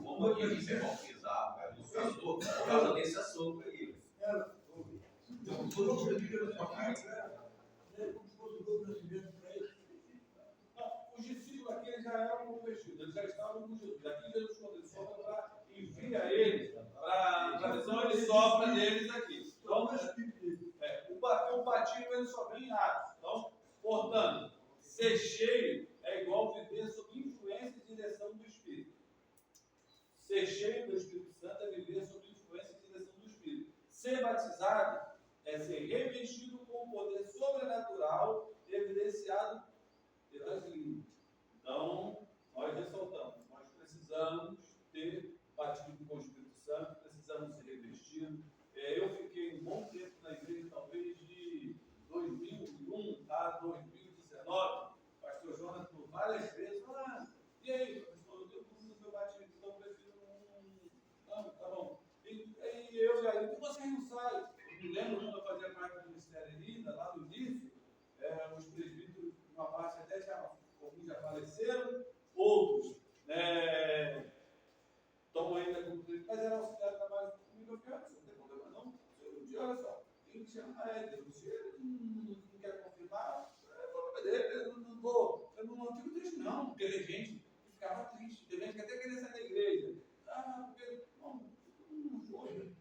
Speaker 8: Como aqui você vai pisar, cara, por causa desse açougue aí. Então, todo mundo aqui Jesus
Speaker 1: os discípulos aqui eles já eram convertidos, eles já estavam com Jesus. Aqui Jesus, quando ele sopra, para envia eles para a visão, ele sopra neles aqui. Então, o batismo ele só vem em Atos. Então, portanto, ser cheio é igual viver sob influência e direção do Espírito. Ser cheio do Espírito Santo é viver sob influência e direção do Espírito. Ser batizado é ser revestido com o poder sobrenatural evidenciado pelas línguas. Então, nós ressaltamos, nós precisamos ter batismo com o Espírito Santo, precisamos ser revestidos. Eu fiquei um bom tempo na igreja, talvez de 2001 a 2019. O pastor Jonas, por várias vezes, e aí, pastor, eu preciso do meu batismo, então eu prefiro não, tá bom. E eu e aí, por que vocês não saem? Eu me lembro quando eu fazia parte do Ministério Linda, lá no início, os presbíteros, uma parte até alguns já faleceram, outros estão ainda com presbítero, mas era auxiliar de trabalho comigo. Eu falei, não tem problema não. Um dia, olha só, tem que chamar ele, se ele não quer confirmar, é problema dele, eu não fico triste não, porque tem gente que ficava triste, tem gente que até queria sair da igreja. Porque, não foi.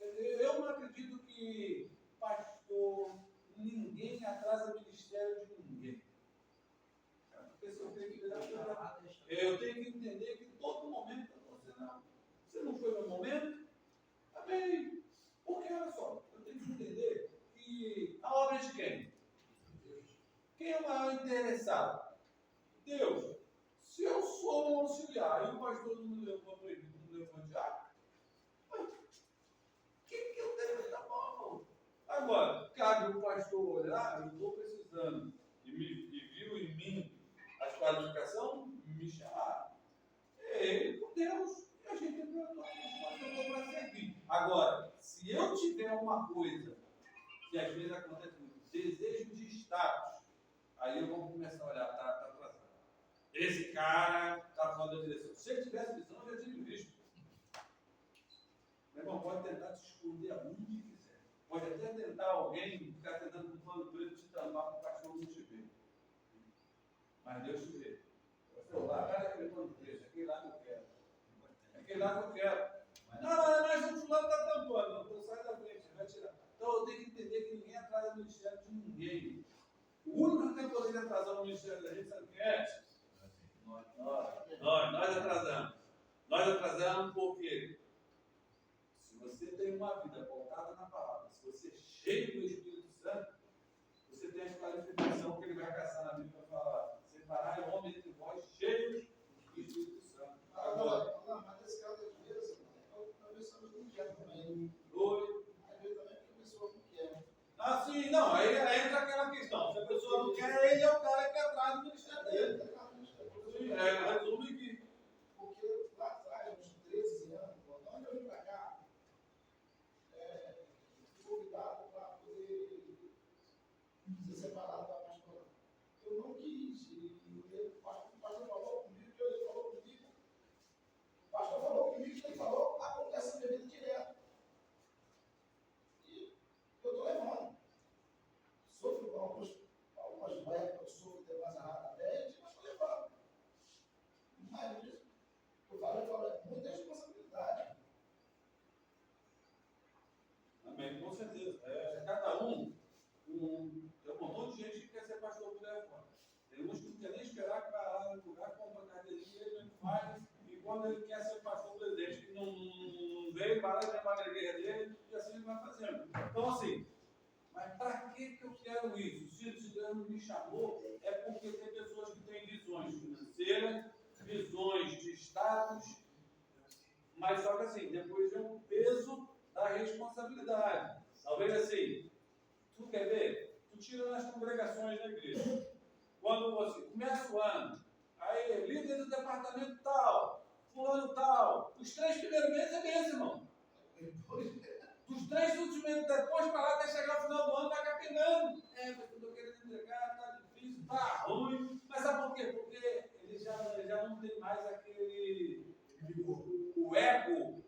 Speaker 1: Eu não acredito que pastor, ninguém atrasa o ministério de ninguém. Eu tenho que entender que todo momento você não foi no momento, amém. Porque olha só, eu tenho que entender que a obra é de quem? Quem é o maior interessado? Deus. Se eu sou um auxiliar e o pastor não me levou para ele, não me levou de diácono, o que eu devo estar bom? Agora, cabe o pastor olhar, eu estou precisando, e viu em mim as qualificações, me chamaram. Ele com Deus, e a gente entrou para servir. Agora, se eu tiver uma coisa, que às vezes acontece muito, desejo de status, aí eu vou começar a olhar, tá atrasado. Esse cara está falando da direção. Se ele tivesse visão, eu já tinha visto. Meu irmão, pode tentar te esconder aonde quiser. Pode até tentar alguém ficar tentando com o pano preto te tampar para o cachorro não te ver. Mas Deus te vê. Lá, cara, aquele pano preto, aquele lá que eu quero. Aquele lá que eu quero. Mas o fulano está tampando. Não, sai da frente, vai tirar. Então eu tenho que entender que ninguém atrasa o ministério de ninguém. O único que tem poder de atrasar o ministério da gente, sabe quem é? Nós atrasamos. Nós atrasamos porque se você tem uma vida voltada na palavra, se você é cheio do Espírito Santo, você tem a qualificação que ele vai caçar na Bíblia para falar. Separar é homem entre vós cheios do Espírito Santo. Agora,
Speaker 5: mas nesse caso às vezes, talvez só não quer também.
Speaker 1: Oi.
Speaker 5: Às vezes também porque a pessoa não quer.
Speaker 1: Sim, não, aí entra aquela questão. Se a pessoa não quer, ele é o cara que atrasa o ministério dele. Sim, resume que.
Speaker 5: Porque lá atrás, uns 13 anos, quando eu vim para cá, fui convidado para poder
Speaker 1: certeza. Cada um, tem um montão de gente que quer ser pastor por aí fora. Tem uns que não quer nem esperar que vai lá no lugar, compra a cadeirinha, ele não faz, e quando ele quer ser pastor presidente, que não veio, vai lá e leva a igreja dele, e assim ele vai fazendo. Então, assim, mas para que eu quero isso? Se Deus me chamou, é porque tem pessoas que têm visões financeiras, visões de status, mas só que assim, depois vem o peso da responsabilidade. Talvez assim, tu quer ver? Tu tira nas congregações da igreja. Quando você começa o ano, aí, líder do departamento tal, fulano tal, os 3 primeiros meses é mesmo, irmão. Os 3 últimos meses depois, para lá, até chegar ao final do ano, vai capinando. Mas eu estou querendo entregar, está difícil, está ruim. Mas sabe por quê? Porque ele já não tem mais aquele... O ego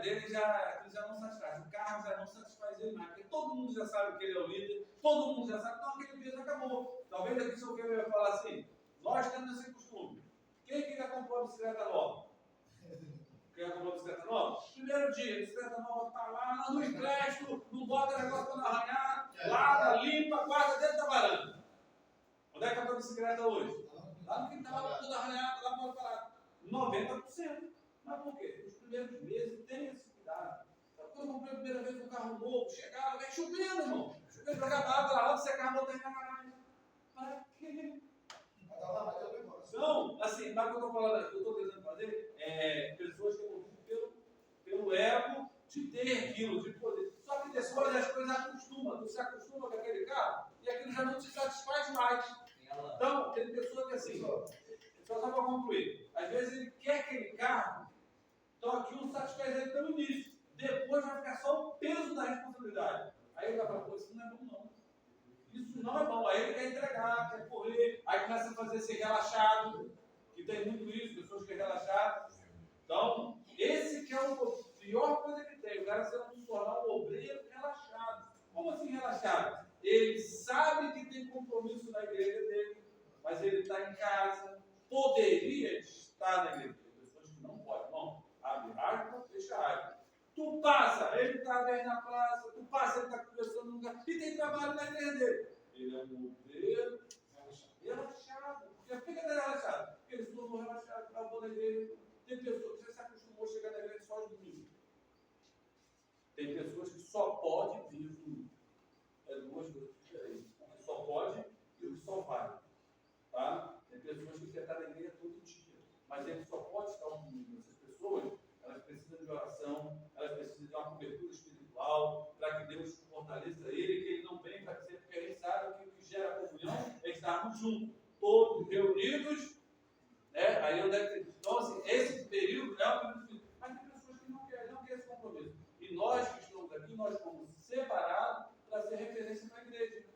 Speaker 1: dele já não satisfaz. O carro já não satisfaz ele mais. Porque todo mundo já sabe que ele é o líder, todo mundo já sabe. Então, aquele peso acabou. Talvez aqui, se eu querer falar assim, nós temos esse costume. Quem que já comprou a bicicleta nova? Quem já comprou a bicicleta nova? Primeiro dia, a bicicleta nova está lá no empréstimo, não bota negócio para não arranhar, lava, limpa, guarda dentro da varanda. Onde é que está a bicicleta hoje? Lá no quintal, tudo arranhado, lá fora parado. 90%. Mas por quê? Os primeiros meses tem esse cuidado. Então, quando eu comprei a primeira vez um carro novo, chegava, vem chovendo, irmão. Chovendo para acabar, água, lavando, secava, botando na garagem. Para quê? Então, assim, mas o que eu estou falando aqui, eu estou tentando fazer pessoas que eu convido pelo ego de ter aquilo, de poder. Só que depois as coisas acostumam. Tu se acostuma com aquele carro e aquilo já não te satisfaz mais. Então, tem pessoa que assim, só para concluir, às vezes ele quer aquele carro, então aquilo satisfaz ele pelo início. Depois vai ficar só o peso da responsabilidade. Aí ele vai falar, pô, isso não é bom não. Isso não é bom. Aí ele quer entregar, quer correr, aí começa a fazer ser relaxado, que tem muito isso, pessoas que é relaxado. Então, esse que é a pior coisa que tem, o cara se tornar um obreiro relaxado. Como assim relaxado? Ele sabe que tem compromisso na igreja dele, mas ele está em casa, poderia estar na igreja. Tem pessoas que não podem, não. Abre aspas, fecha aspas. Tu passa, ele está bem na praça, tu passa, ele está conversando no lugar, e tem trabalho na igreja dele. Ele é um obreiro relaxado. Por que ele é relaxado? Porque ele se tornou relaxado, para a igreja. Tem pessoas que já se acostumou a chegar na igreja só aos domingos. Tem pessoas que só podem vir aos domingos. É duas coisas diferentes. O que só pode e o que só vai. Tá? Tem pessoas que querem estar na igreja todo dia, mas ele só pode estar um domingo. Essas pessoas, elas precisam de oração, elas precisam de uma cobertura espiritual, para que Deus fortaleça ele, que ele não vem para dizer, porque a gente sabe que o que gera comunhão é estarmos juntos, todos reunidos, né? Aí eu deve ter. Então, assim, esse período é um período difícil. Mas tem pessoas que não querem esse compromisso. E nós que estamos aqui, nós fomos separados para ser referência para a igreja.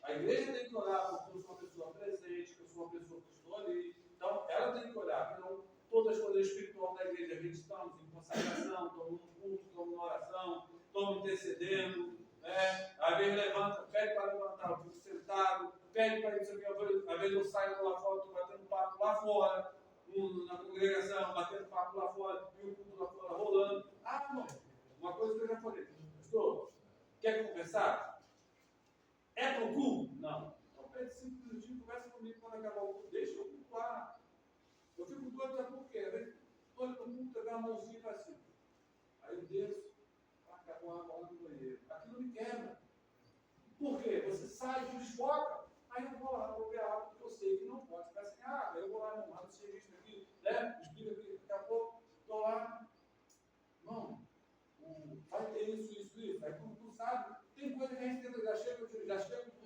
Speaker 1: A igreja tem que olhar porque eu sou uma pessoa presente, que eu sou uma pessoa que estou ali. Então, ela tem que olhar, porque não, todas as coisas espirituais da igreja, a gente estamos em consagração, estamos no culto, estamos na oração, estamos intercedendo, né? Às vezes levanta, pede para levantar, eu fico sentado, pede para isso aqui, às vezes eu saio lá fora, estou batendo papo lá fora, na congregação, batendo papo lá fora, e o culto lá fora rolando. Ah, não, uma coisa que eu já falei, pastor, quer conversar? É para o culto? Não. Então pede 5 minutinhos, conversa comigo quando acabar o culto. Deixa eu cultuar. Eu fico doido, sabe por quê? Às vezes, doido para o culto, pegar uma mãozinha para cima. Aí eu desço, acabou a bola no banheiro. Aquilo me quebra. Por quê? Você sai, te desfoca. Aí eu vou lá, vou ver a água, porque eu sei que não pode ficar sem água. Eu vou lá, não, manda esse registro aqui, né? Explica aqui, daqui a pouco, estou lá. Não, vai ter isso. Aí tu sabe, tem coisa que a gente já chega,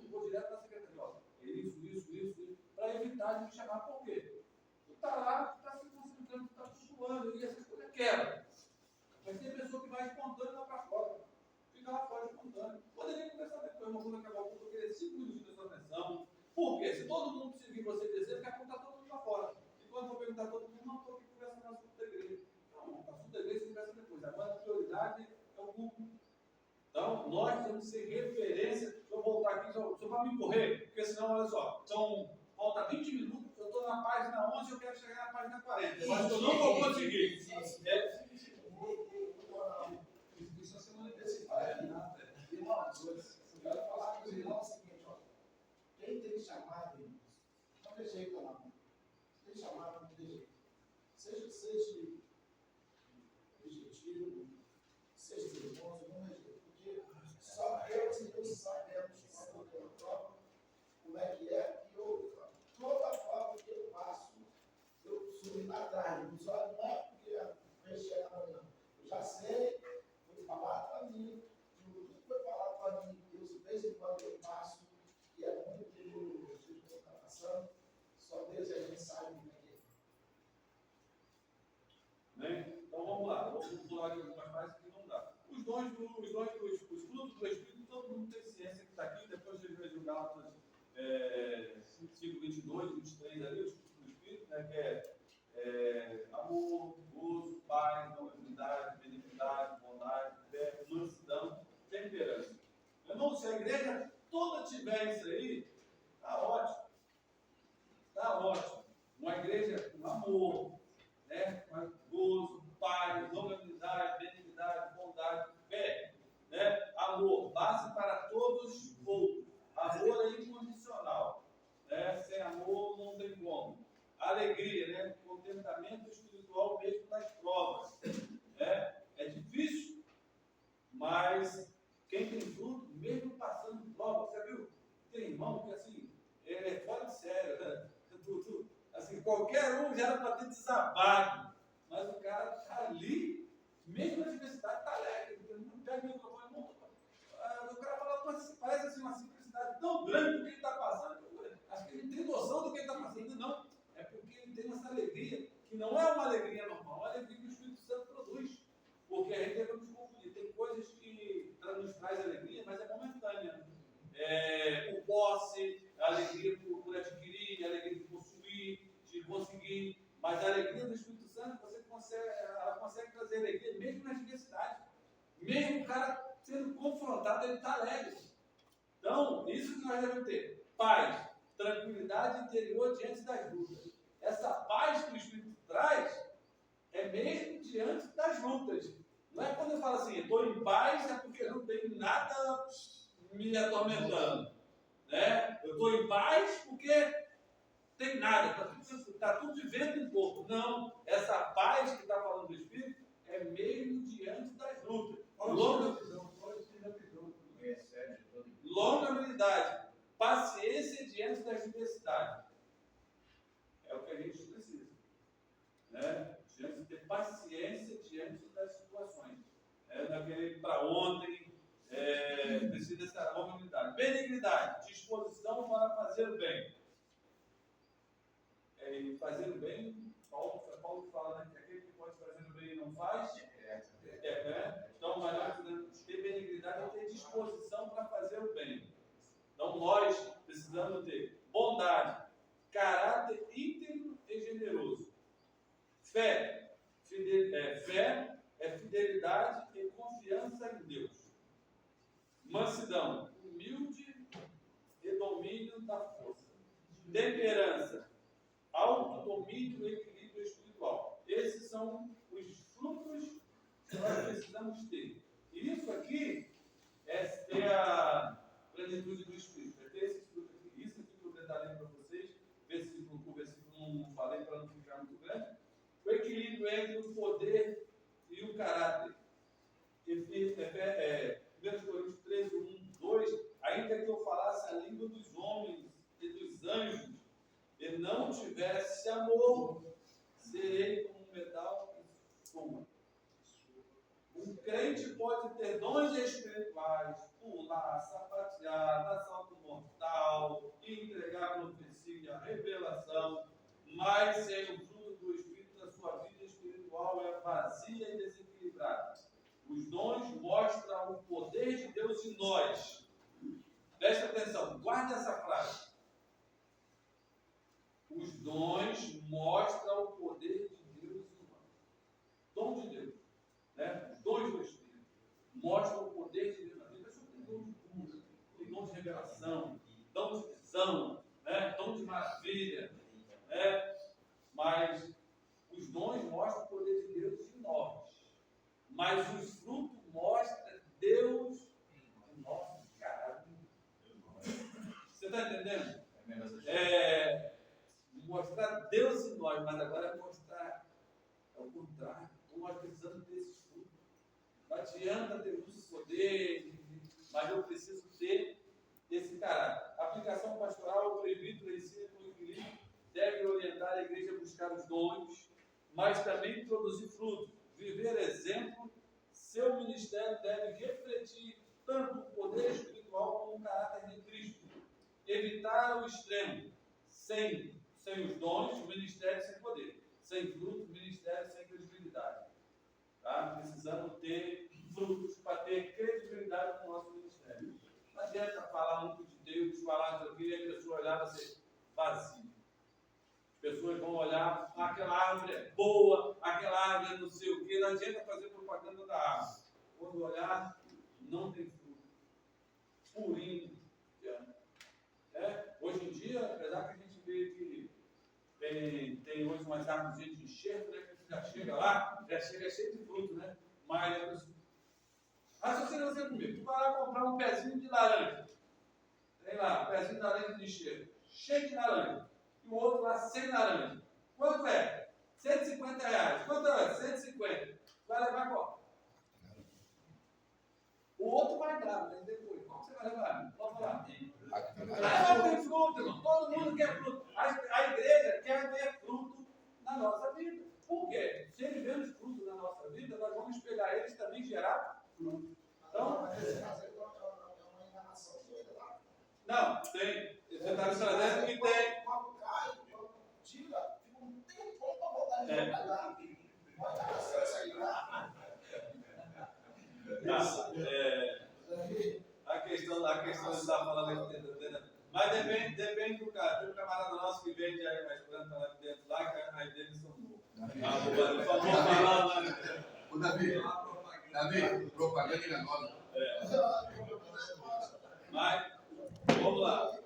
Speaker 1: vou direto na secretaria. Ó, isso, para evitar de me chamar. Por quê? Tu está lá, tu está se concentrando, tu está flutuando, e essas coisas quebram. Mas tem pessoa que vai espontâneo lá para fora. Fica lá fora espontâneo. Poderia conversar depois, mas quando acabar o culto, eu queria 5 minutos da sua atenção. Por quê? Se todo mundo seguir você dizer, quer apontar todo mundo lá fora. E quando for perguntar todo mundo, não estou aqui conversando no assunto da igreja. Não, o assunto da igreja se conversa depois. Agora a prioridade é o culto. Então, nós temos que ser referência. Deixa eu voltar aqui, só para me correr, porque senão, olha só, falta 20 minutos, eu estou na página 11 e eu quero chegar na página 40. Eu acho que eu não vou conseguir.
Speaker 5: Isso é semana universitária, né?
Speaker 1: 22, 23 ali, os frutos do Espírito, né, que é amor, gozo, paz, longanimidade, benignidade, bondade, fé, mansidão, temperança. Meu irmão, se a igreja toda tiver isso aí, está ótimo. Está ótimo. Uma igreja com amor, né, com gozo, paz, longanimidade, benignidade, bondade, fé, né, amor, base para todos os outros. Amor é incondicional. Né? Sem amor não tem como. Alegria, né? Contentamento espiritual mesmo nas provas. Né? É difícil, mas quem tem fruto, mesmo passando prova, você viu? Tem irmão que assim, ele é fora de sério, né? Assim, qualquer um já era para ter desabado, mas o cara está ali, mesmo na diversidade, está alegre. Não pega o microfone, não. O cara fala, parece assim, uma simplicidade tão grande do que ele está passando. Acho que ele tem noção do que ele está passando. Não, é porque ele tem essa alegria, que não é uma alegria normal, é uma alegria que o Espírito Santo produz. Porque a gente deve nos confundir. Tem coisas que nos traz alegria, mas é momentânea. Por posse, alegria por adquirir, alegria de possuir, de conseguir. Mas a alegria do Espírito Santo, ela consegue trazer alegria mesmo na diversidade. Mesmo o cara sendo confrontado, ele está alegre. Então, isso que nós devemos ter. Paz, tranquilidade interior diante das lutas. Essa paz que o Espírito traz é mesmo diante das lutas. Não é quando eu falo assim, estou em paz, é porque não tem nada me atormentando. Né? Eu estou em paz porque tem nada, está tudo de vento em corpo. Não, essa paz que está falando do Espírito é mesmo diante das lutas. Longanimidade, paciência diante das diversidades. É o que a gente precisa. Né? Diante de ter paciência diante das situações. Não é querer ir para ontem, precisa dessa longanimidade. Benignidade, disposição para fazer o bem. E fazer o bem, Paulo fala, né, que aquele que pode fazer o bem e não faz, né? Então, mas ter benignidade é ter disposição para fazer o bem. Então, nós precisamos ter bondade, caráter íntegro e generoso. Fé é fidelidade e confiança em Deus. Mansidão, humilde e domínio da força. Temperança, autodomínio e equilíbrio espiritual. Esses são os frutos que nós precisamos ter. E isso aqui é ter a plenitude do Espírito. É ter esses frutos aqui. Isso aqui que eu detalhei para vocês, versículo por versículo, não falei para não ficar muito grande. O equilíbrio entre o poder e o caráter. 1 Coríntios 13, 1, 2, ainda que eu falasse a língua dos homens e dos anjos, e não tivesse amor, serei como um metal que soma. Um crente pode ter dons espirituais, pular, sapatear, dar salto mortal, entregar profecia, revelação, mas sem o fruto do Espírito, a sua vida espiritual é vazia e desequilibrada. Os dons mostram o poder de Deus em nós. Preste atenção, guarde essa frase. Os dons mostram o poder de Deus em nós. Dom de Deus. Né? Os dons do Espírito mostram o poder de Deus na vida. A pessoa tem dom de cura, tem dom de revelação, dom de visão, né? Dom de maravilha. Né? Mas os dons mostram o poder de Deus em nós. Mas os frutos mostram Deus em nosso caráter. Você está entendendo? Mostrar Deus em nós, mas agora é mostrar ao contrário. Então nós precisamos desses frutos. Não adianta ter muito poder, mas eu preciso ter esse caráter. A aplicação pastoral, o presbítero ensina com equilíbrio, deve orientar a igreja a buscar os dons, mas também produzir frutos. Viver exemplo, seu ministério deve refletir tanto o poder espiritual como o caráter de Cristo. Evitar o extremo, sem os dons, o ministério sem poder. Sem frutos, o ministério sem credibilidade. Tá? Precisamos ter frutos para ter credibilidade no nosso ministério. Não adianta falar muito de Deus, falar de Deus, e a pessoa olhar e ser vazio. Pessoas vão olhar, aquela árvore é boa, aquela árvore é não sei o quê, não adianta fazer propaganda da árvore. Quando olhar, não tem fruto. Purinho. Hoje em dia, apesar que a gente vê que tem hoje umas árvores de enxerto, né, que você já chega lá, já chega cheio de fruto, né? Mas raciocina você comigo. Tu vai lá comprar um pezinho de laranja. Tem lá, um pezinho de laranja de enxerto, cheio de laranja. E o outro lá sem laranja. Quanto é? R$150. Quanto é? 150. Vai levar qual? O outro vai dar, mas depois. Qual você vai levar? Pode falar. Não tem fruto, irmão. Todo mundo quer fruto. A igreja quer ver fruto na nossa vida. Por quê? Se eles verem fruto na nossa vida, nós vamos espelhar eles também gerar fruto. Então, não, tem. Você está me trazendo que tem. A questão de estar falando, mas depende do cara. Tem um camarada nosso que vende as plantas lá de dentro, lá, que as deles são boas.
Speaker 3: Ô, Davi, propaganda enganosa.
Speaker 1: Mas, vamos lá.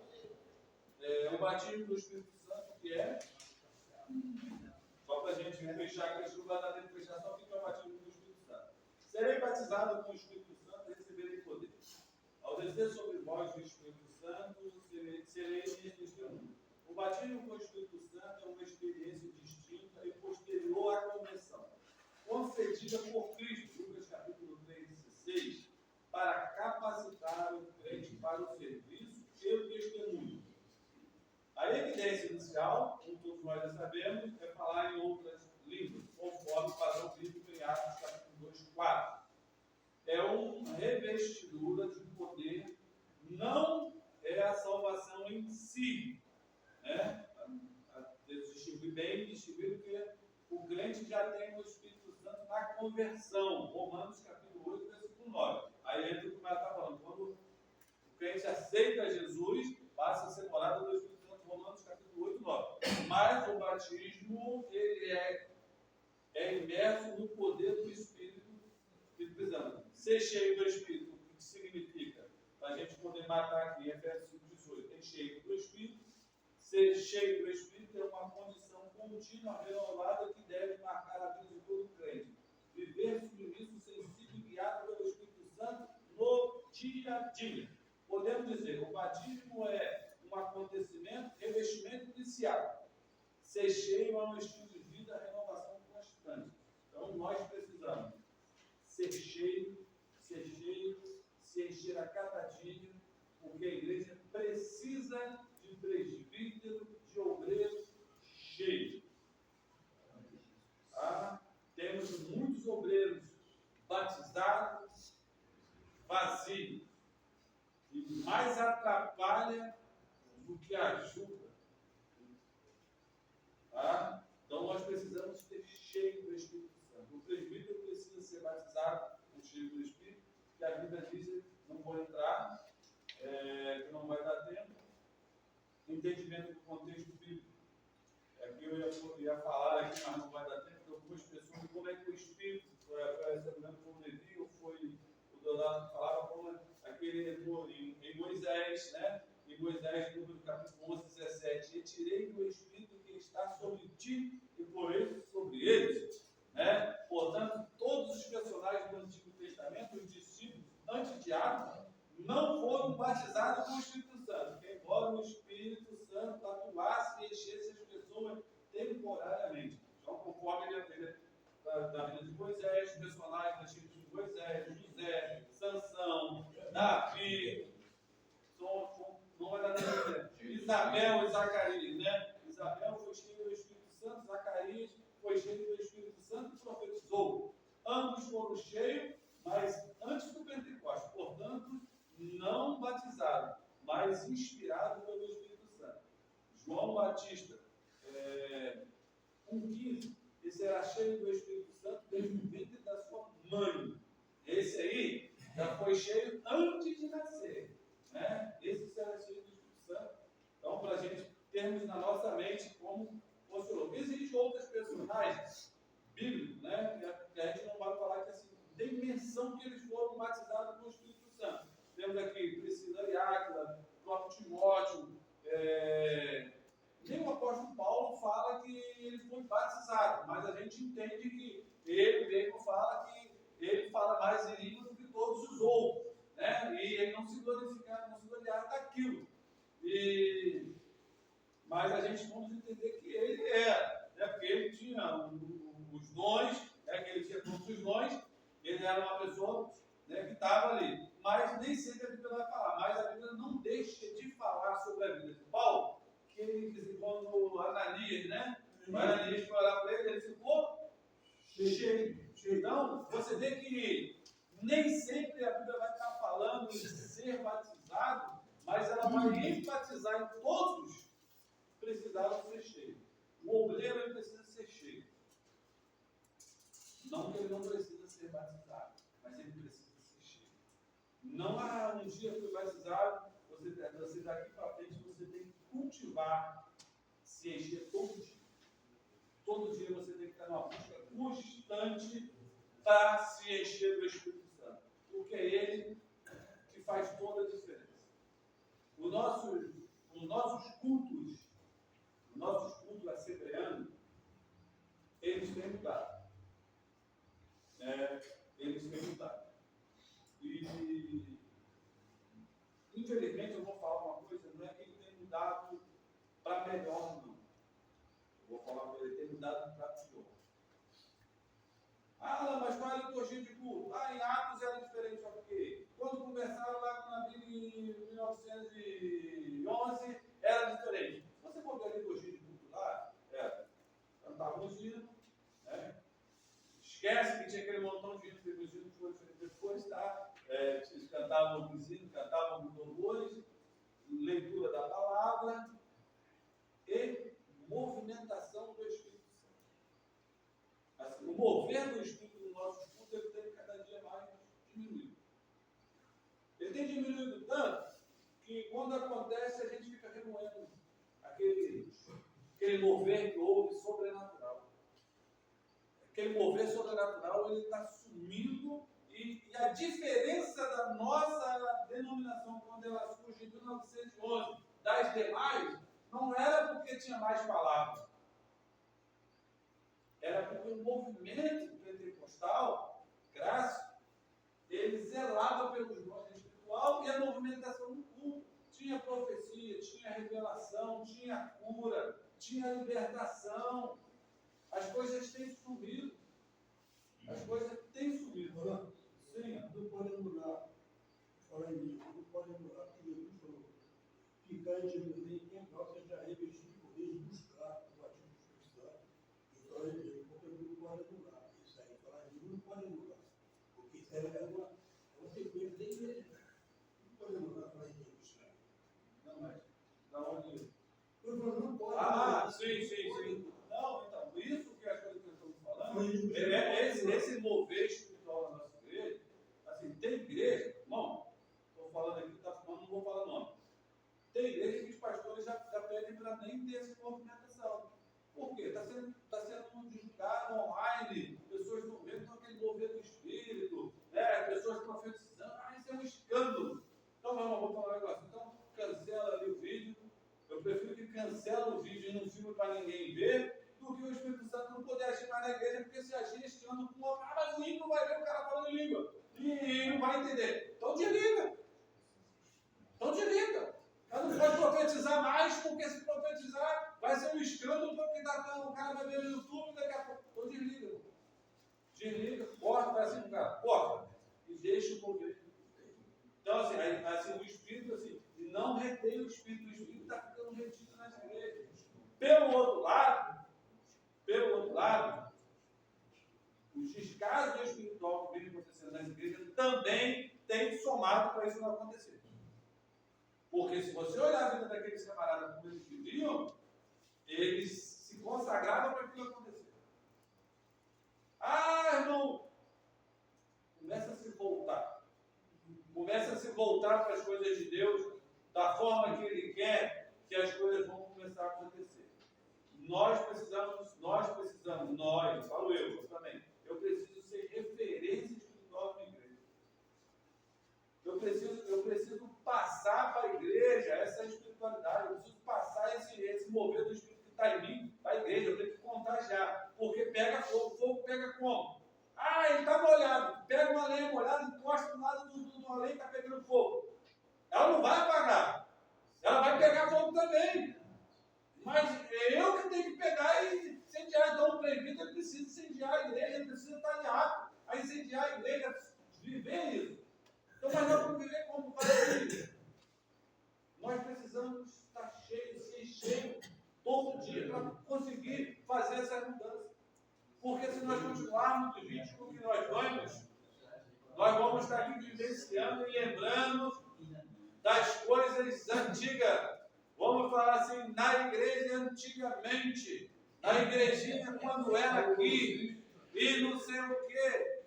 Speaker 1: O batismo do Espírito Santo, que é, só para a gente fechar, que a gente não vai dar tempo de fechar, só que é o batismo do Espírito Santo. Serei batizado com o Espírito Santo e receberei poder. Ao descer sobre vós o Espírito Santo, serei testemunho. O batismo com o Espírito Santo é uma experiência distinta e posterior à conversão, concedida por Cristo, Lucas capítulo 3:16, para capacitar o crente para o serviço e o testemunho. A evidência inicial, como todos nós já sabemos, é falar em outras línguas, conforme o padrão bíblico em Atos capítulo 2:4. É uma revestidura de poder, não é a salvação em si. Né? Distinguir bem, distinguir que o crente já tem o Espírito Santo na conversão. Romanos capítulo 8, versículo 9. Aí entra o que o Mário está falando. Quando o crente aceita Jesus, passa a ser morada do Espírito Santo. Romanos capítulo 8, 9. Mas o batismo, ele é imerso no poder do Espírito. Precisamos ser cheio do Espírito, o que significa? Para a gente poder matar aqui, em Efésios 5:18, tem cheio do Espírito. Ser cheio do Espírito é uma condição contínua, renovada, que deve marcar a vida de todo crente. Viver submisso, sensível e guiado pelo Espírito Santo no dia a dia. Podemos dizer, o batismo é um acontecimento, revestimento inicial. Ser cheio é um estilo de vida, renovação constante. Então, nós precisamos ser cheio, se encher a cada dia, porque a igreja precisa de presbítero, de obreiro cheio. Temos muitos obreiros batizados, vazios, e mais atrapalha do que ajuda. Então nós precisamos ter cheio do Espírito Santo. O presbítero precisa ser batizado com cheio do Espírito, que a Bíblia diz, não vou entrar, que não vai dar tempo. Entendimento do contexto bíblico. Aqui eu ia falar aqui, mas não vai dar tempo, porque algumas pessoas, como é que o Espírito, foi o Levi, ou foi o Donato que falava, como aquele em Moisés, né? Em Moisés, no capítulo 11, 17, retirei do Espírito que está sobre ti e porei sobre eles. Né? Portanto, todos os personagens do Antigo Testamento, os discípulos, antes de Atos, não foram batizados com o Espírito Santo, embora o Espírito Santo atuasse e enchesse as pessoas temporariamente. Então, conforme ele da vida de Moisés, personagens antigos de Moisés, José, Sansão, Davi, não vai dar tempo. Isabel e Zacarias, né? Isabel foi cheia do Espírito Santo, Zacarias foi cheio do Espírito Santo e profetizou. Ambos foram cheios, mas antes do Pentecostes, portanto, não batizado, mas inspirado pelo Espírito Santo. João Batista, 1,15, esse era cheio do Espírito Santo desde o ventre da sua mãe. Esse aí já foi cheio antes de nascer. Né? Esse era cheio do Espírito Santo. Então, para a gente termos na nossa mente como mas a gente vamos entender que ele era, né? Porque ele tinha os dons, né? Que ele tinha todos os dons, ele era uma pessoa, né, que estava ali. Mas nem sempre a Bíblia vai falar, mas a Bíblia não deixa de falar sobre a vida de Paulo, que ele, quando Ananias, né? O Ananias foi orar para ele, ele ficou cheio. Então, você vê que nem sempre a Bíblia vai estar falando em ser batizado, mas ela vai enfatizar em todos precisaram ser cheios. O obreiro ele precisa ser cheio. Não que ele não precisa ser batizado, mas ele precisa ser cheio. Não há um dia foi batizado, você daqui para frente você tem que cultivar, se encher todo dia. Todo dia você tem que estar numa busca constante para se encher do Espírito Santo. Porque é ele que faz toda a diferença. Os nossos cultos assembleanos, eles têm mudado. Eles têm mudado. E, infelizmente, eu vou falar uma coisa, não é que ele tem mudado para melhor, não. Eu vou falar para ele, tem mudado para pior. Ah, mas qual é a liturgia de culto? Em Atos era diferente, só porque quando começaram lá na Bíblia em 1911, era diferente. Se você for ver a liturgia de culto lá, cantavam os hinos, né? Esquece que tinha aquele montão de hinos, que os hinos foram depois, tá? Eles cantavam os hinos, cantavam os louvores, leitura da palavra e movimentação do Espírito Santo. Assim, o mover do Espírito no nosso culto, ele tem cada dia mais diminuído. Ele tem diminuído tanto que quando acontece a gente fica remoendo aquele mover que houve sobrenatural. Aquele mover sobrenatural, ele está sumindo e a diferença da nossa denominação quando ela surge em 1911 das demais não era porque tinha mais palavras. Era porque o movimento pentecostal, graça, ele zelava pelos dons espiritual e a movimentação do culto. Tinha profecia, tinha revelação, tinha cura, tinha libertação. As coisas têm sumido. As coisas têm sumido. Sim.
Speaker 5: Não pode anular. Fala em língua, não pode anular. Porque Jesus falou: ficar em Jerusalém, quem gosta já revestiu de poder de buscar o batismo do Espírito Santo. Então, ele porque não pode anular. Isso aí, falar em língua, não pode anular. Porque isso aí é uma sequência da igreja. Não pode anular falar em língua.
Speaker 1: Não, mas da onde?
Speaker 5: Eu falo, não pode.
Speaker 1: Sim. Não, então, isso que as coisas que eu estou falando, esse mover espiritual na nossa igreja, assim, tem igreja, irmão, estou falando aqui, não vou falar nome. Tem igreja que os pastores já pedem para nem ter essa movimentação. Por quê? Está sendo divulgado online, pessoas estão vendo aquele mover do Espírito, né? Pessoas profetizando, isso é um escândalo. Então, meu irmão, vou falar um negócio. Então, cancela ali o vídeo. Eu prefiro que cancela o vídeo e não filme para ninguém ver, do que o Espírito Santo não poder agir mais na igreja, porque se agir este ano com o mas o ímpio vai ver o cara falando em língua. E não vai entender. Então desliga. Ela não pode profetizar mais, porque se profetizar vai ser um escândalo, porque o cara vai ver no YouTube daqui a pouco. Então desliga, corta, vai assim, cara, corta. E deixa o mover. Então, assim, o Espírito, assim, não retém o Espírito está ficando retido nas igrejas. Pelo outro lado, os descasos espirituais que vêm acontecendo nas igrejas também têm somado para isso não acontecer. Porque se você olhar a vida daqueles camaradas como eles viviam, eles se consagravam para aquilo acontecer. Irmão, começa a se voltar para as coisas de Deus da forma que Ele quer que as coisas vão começar a acontecer. Nós, falo eu, você também, eu preciso ser referência espiritual na minha igreja. Eu preciso passar para a igreja essa espiritualidade, eu preciso passar esse mover do Espírito que está em mim para a igreja, eu tenho que contagiar, porque pega fogo pega como? Ele está molhado, pega uma lenha molhada, encosta do lado de uma lenha e está pegando fogo. Ela não vai apagar, ela vai pegar fogo também. Mas é eu que tenho que pegar e incendiar. Então o presbítero precisa incendiar a igreja, ele precisa estar apto a incendiar a igreja, viver isso. Então, mas nós vamos viver como família. Nós precisamos estar cheios, ser cheios todo dia para conseguir fazer essa mudança. Porque se nós continuarmos do ritmo que nós vamos estar aqui vivenciando e lembrando das coisas antigas. Vamos falar assim, na igreja antigamente, na igrejinha quando era aqui, e não sei o quê.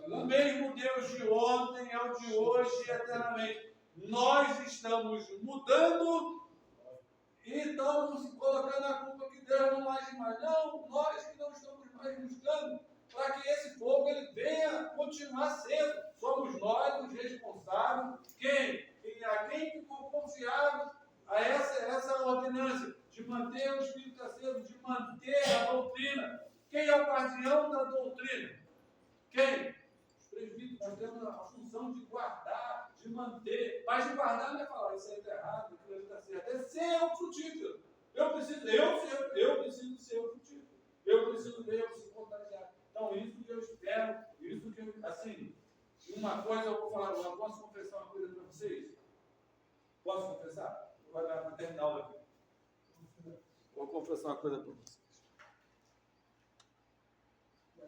Speaker 1: O mesmo Deus de ontem é o de hoje e eternamente. Nós estamos mudando e estamos colocando a culpa que Deus não age mais. Não, nós que não estamos mais buscando para que esse povo ele venha continuar sendo. Somos nós os responsáveis. A quem ficou confiado a essa ordenança de manter o espírito aceso, de manter a doutrina. Quem é o guardião da doutrina? Quem? Os presbíteros. Nós temos a função de guardar, de manter. Mas de guardar não é falar, isso aí está errado, aquilo ali está certo. É ser o frutífero. Eu preciso ser o frutífero. Eu preciso ver, eu preciso contagiar. Então, isso que eu espero, isso que eu, assim, uma coisa eu vou falar agora. Posso confessar uma coisa para vocês? Posso confessar? Vou terminar aqui. Vou confessar uma coisa para vocês.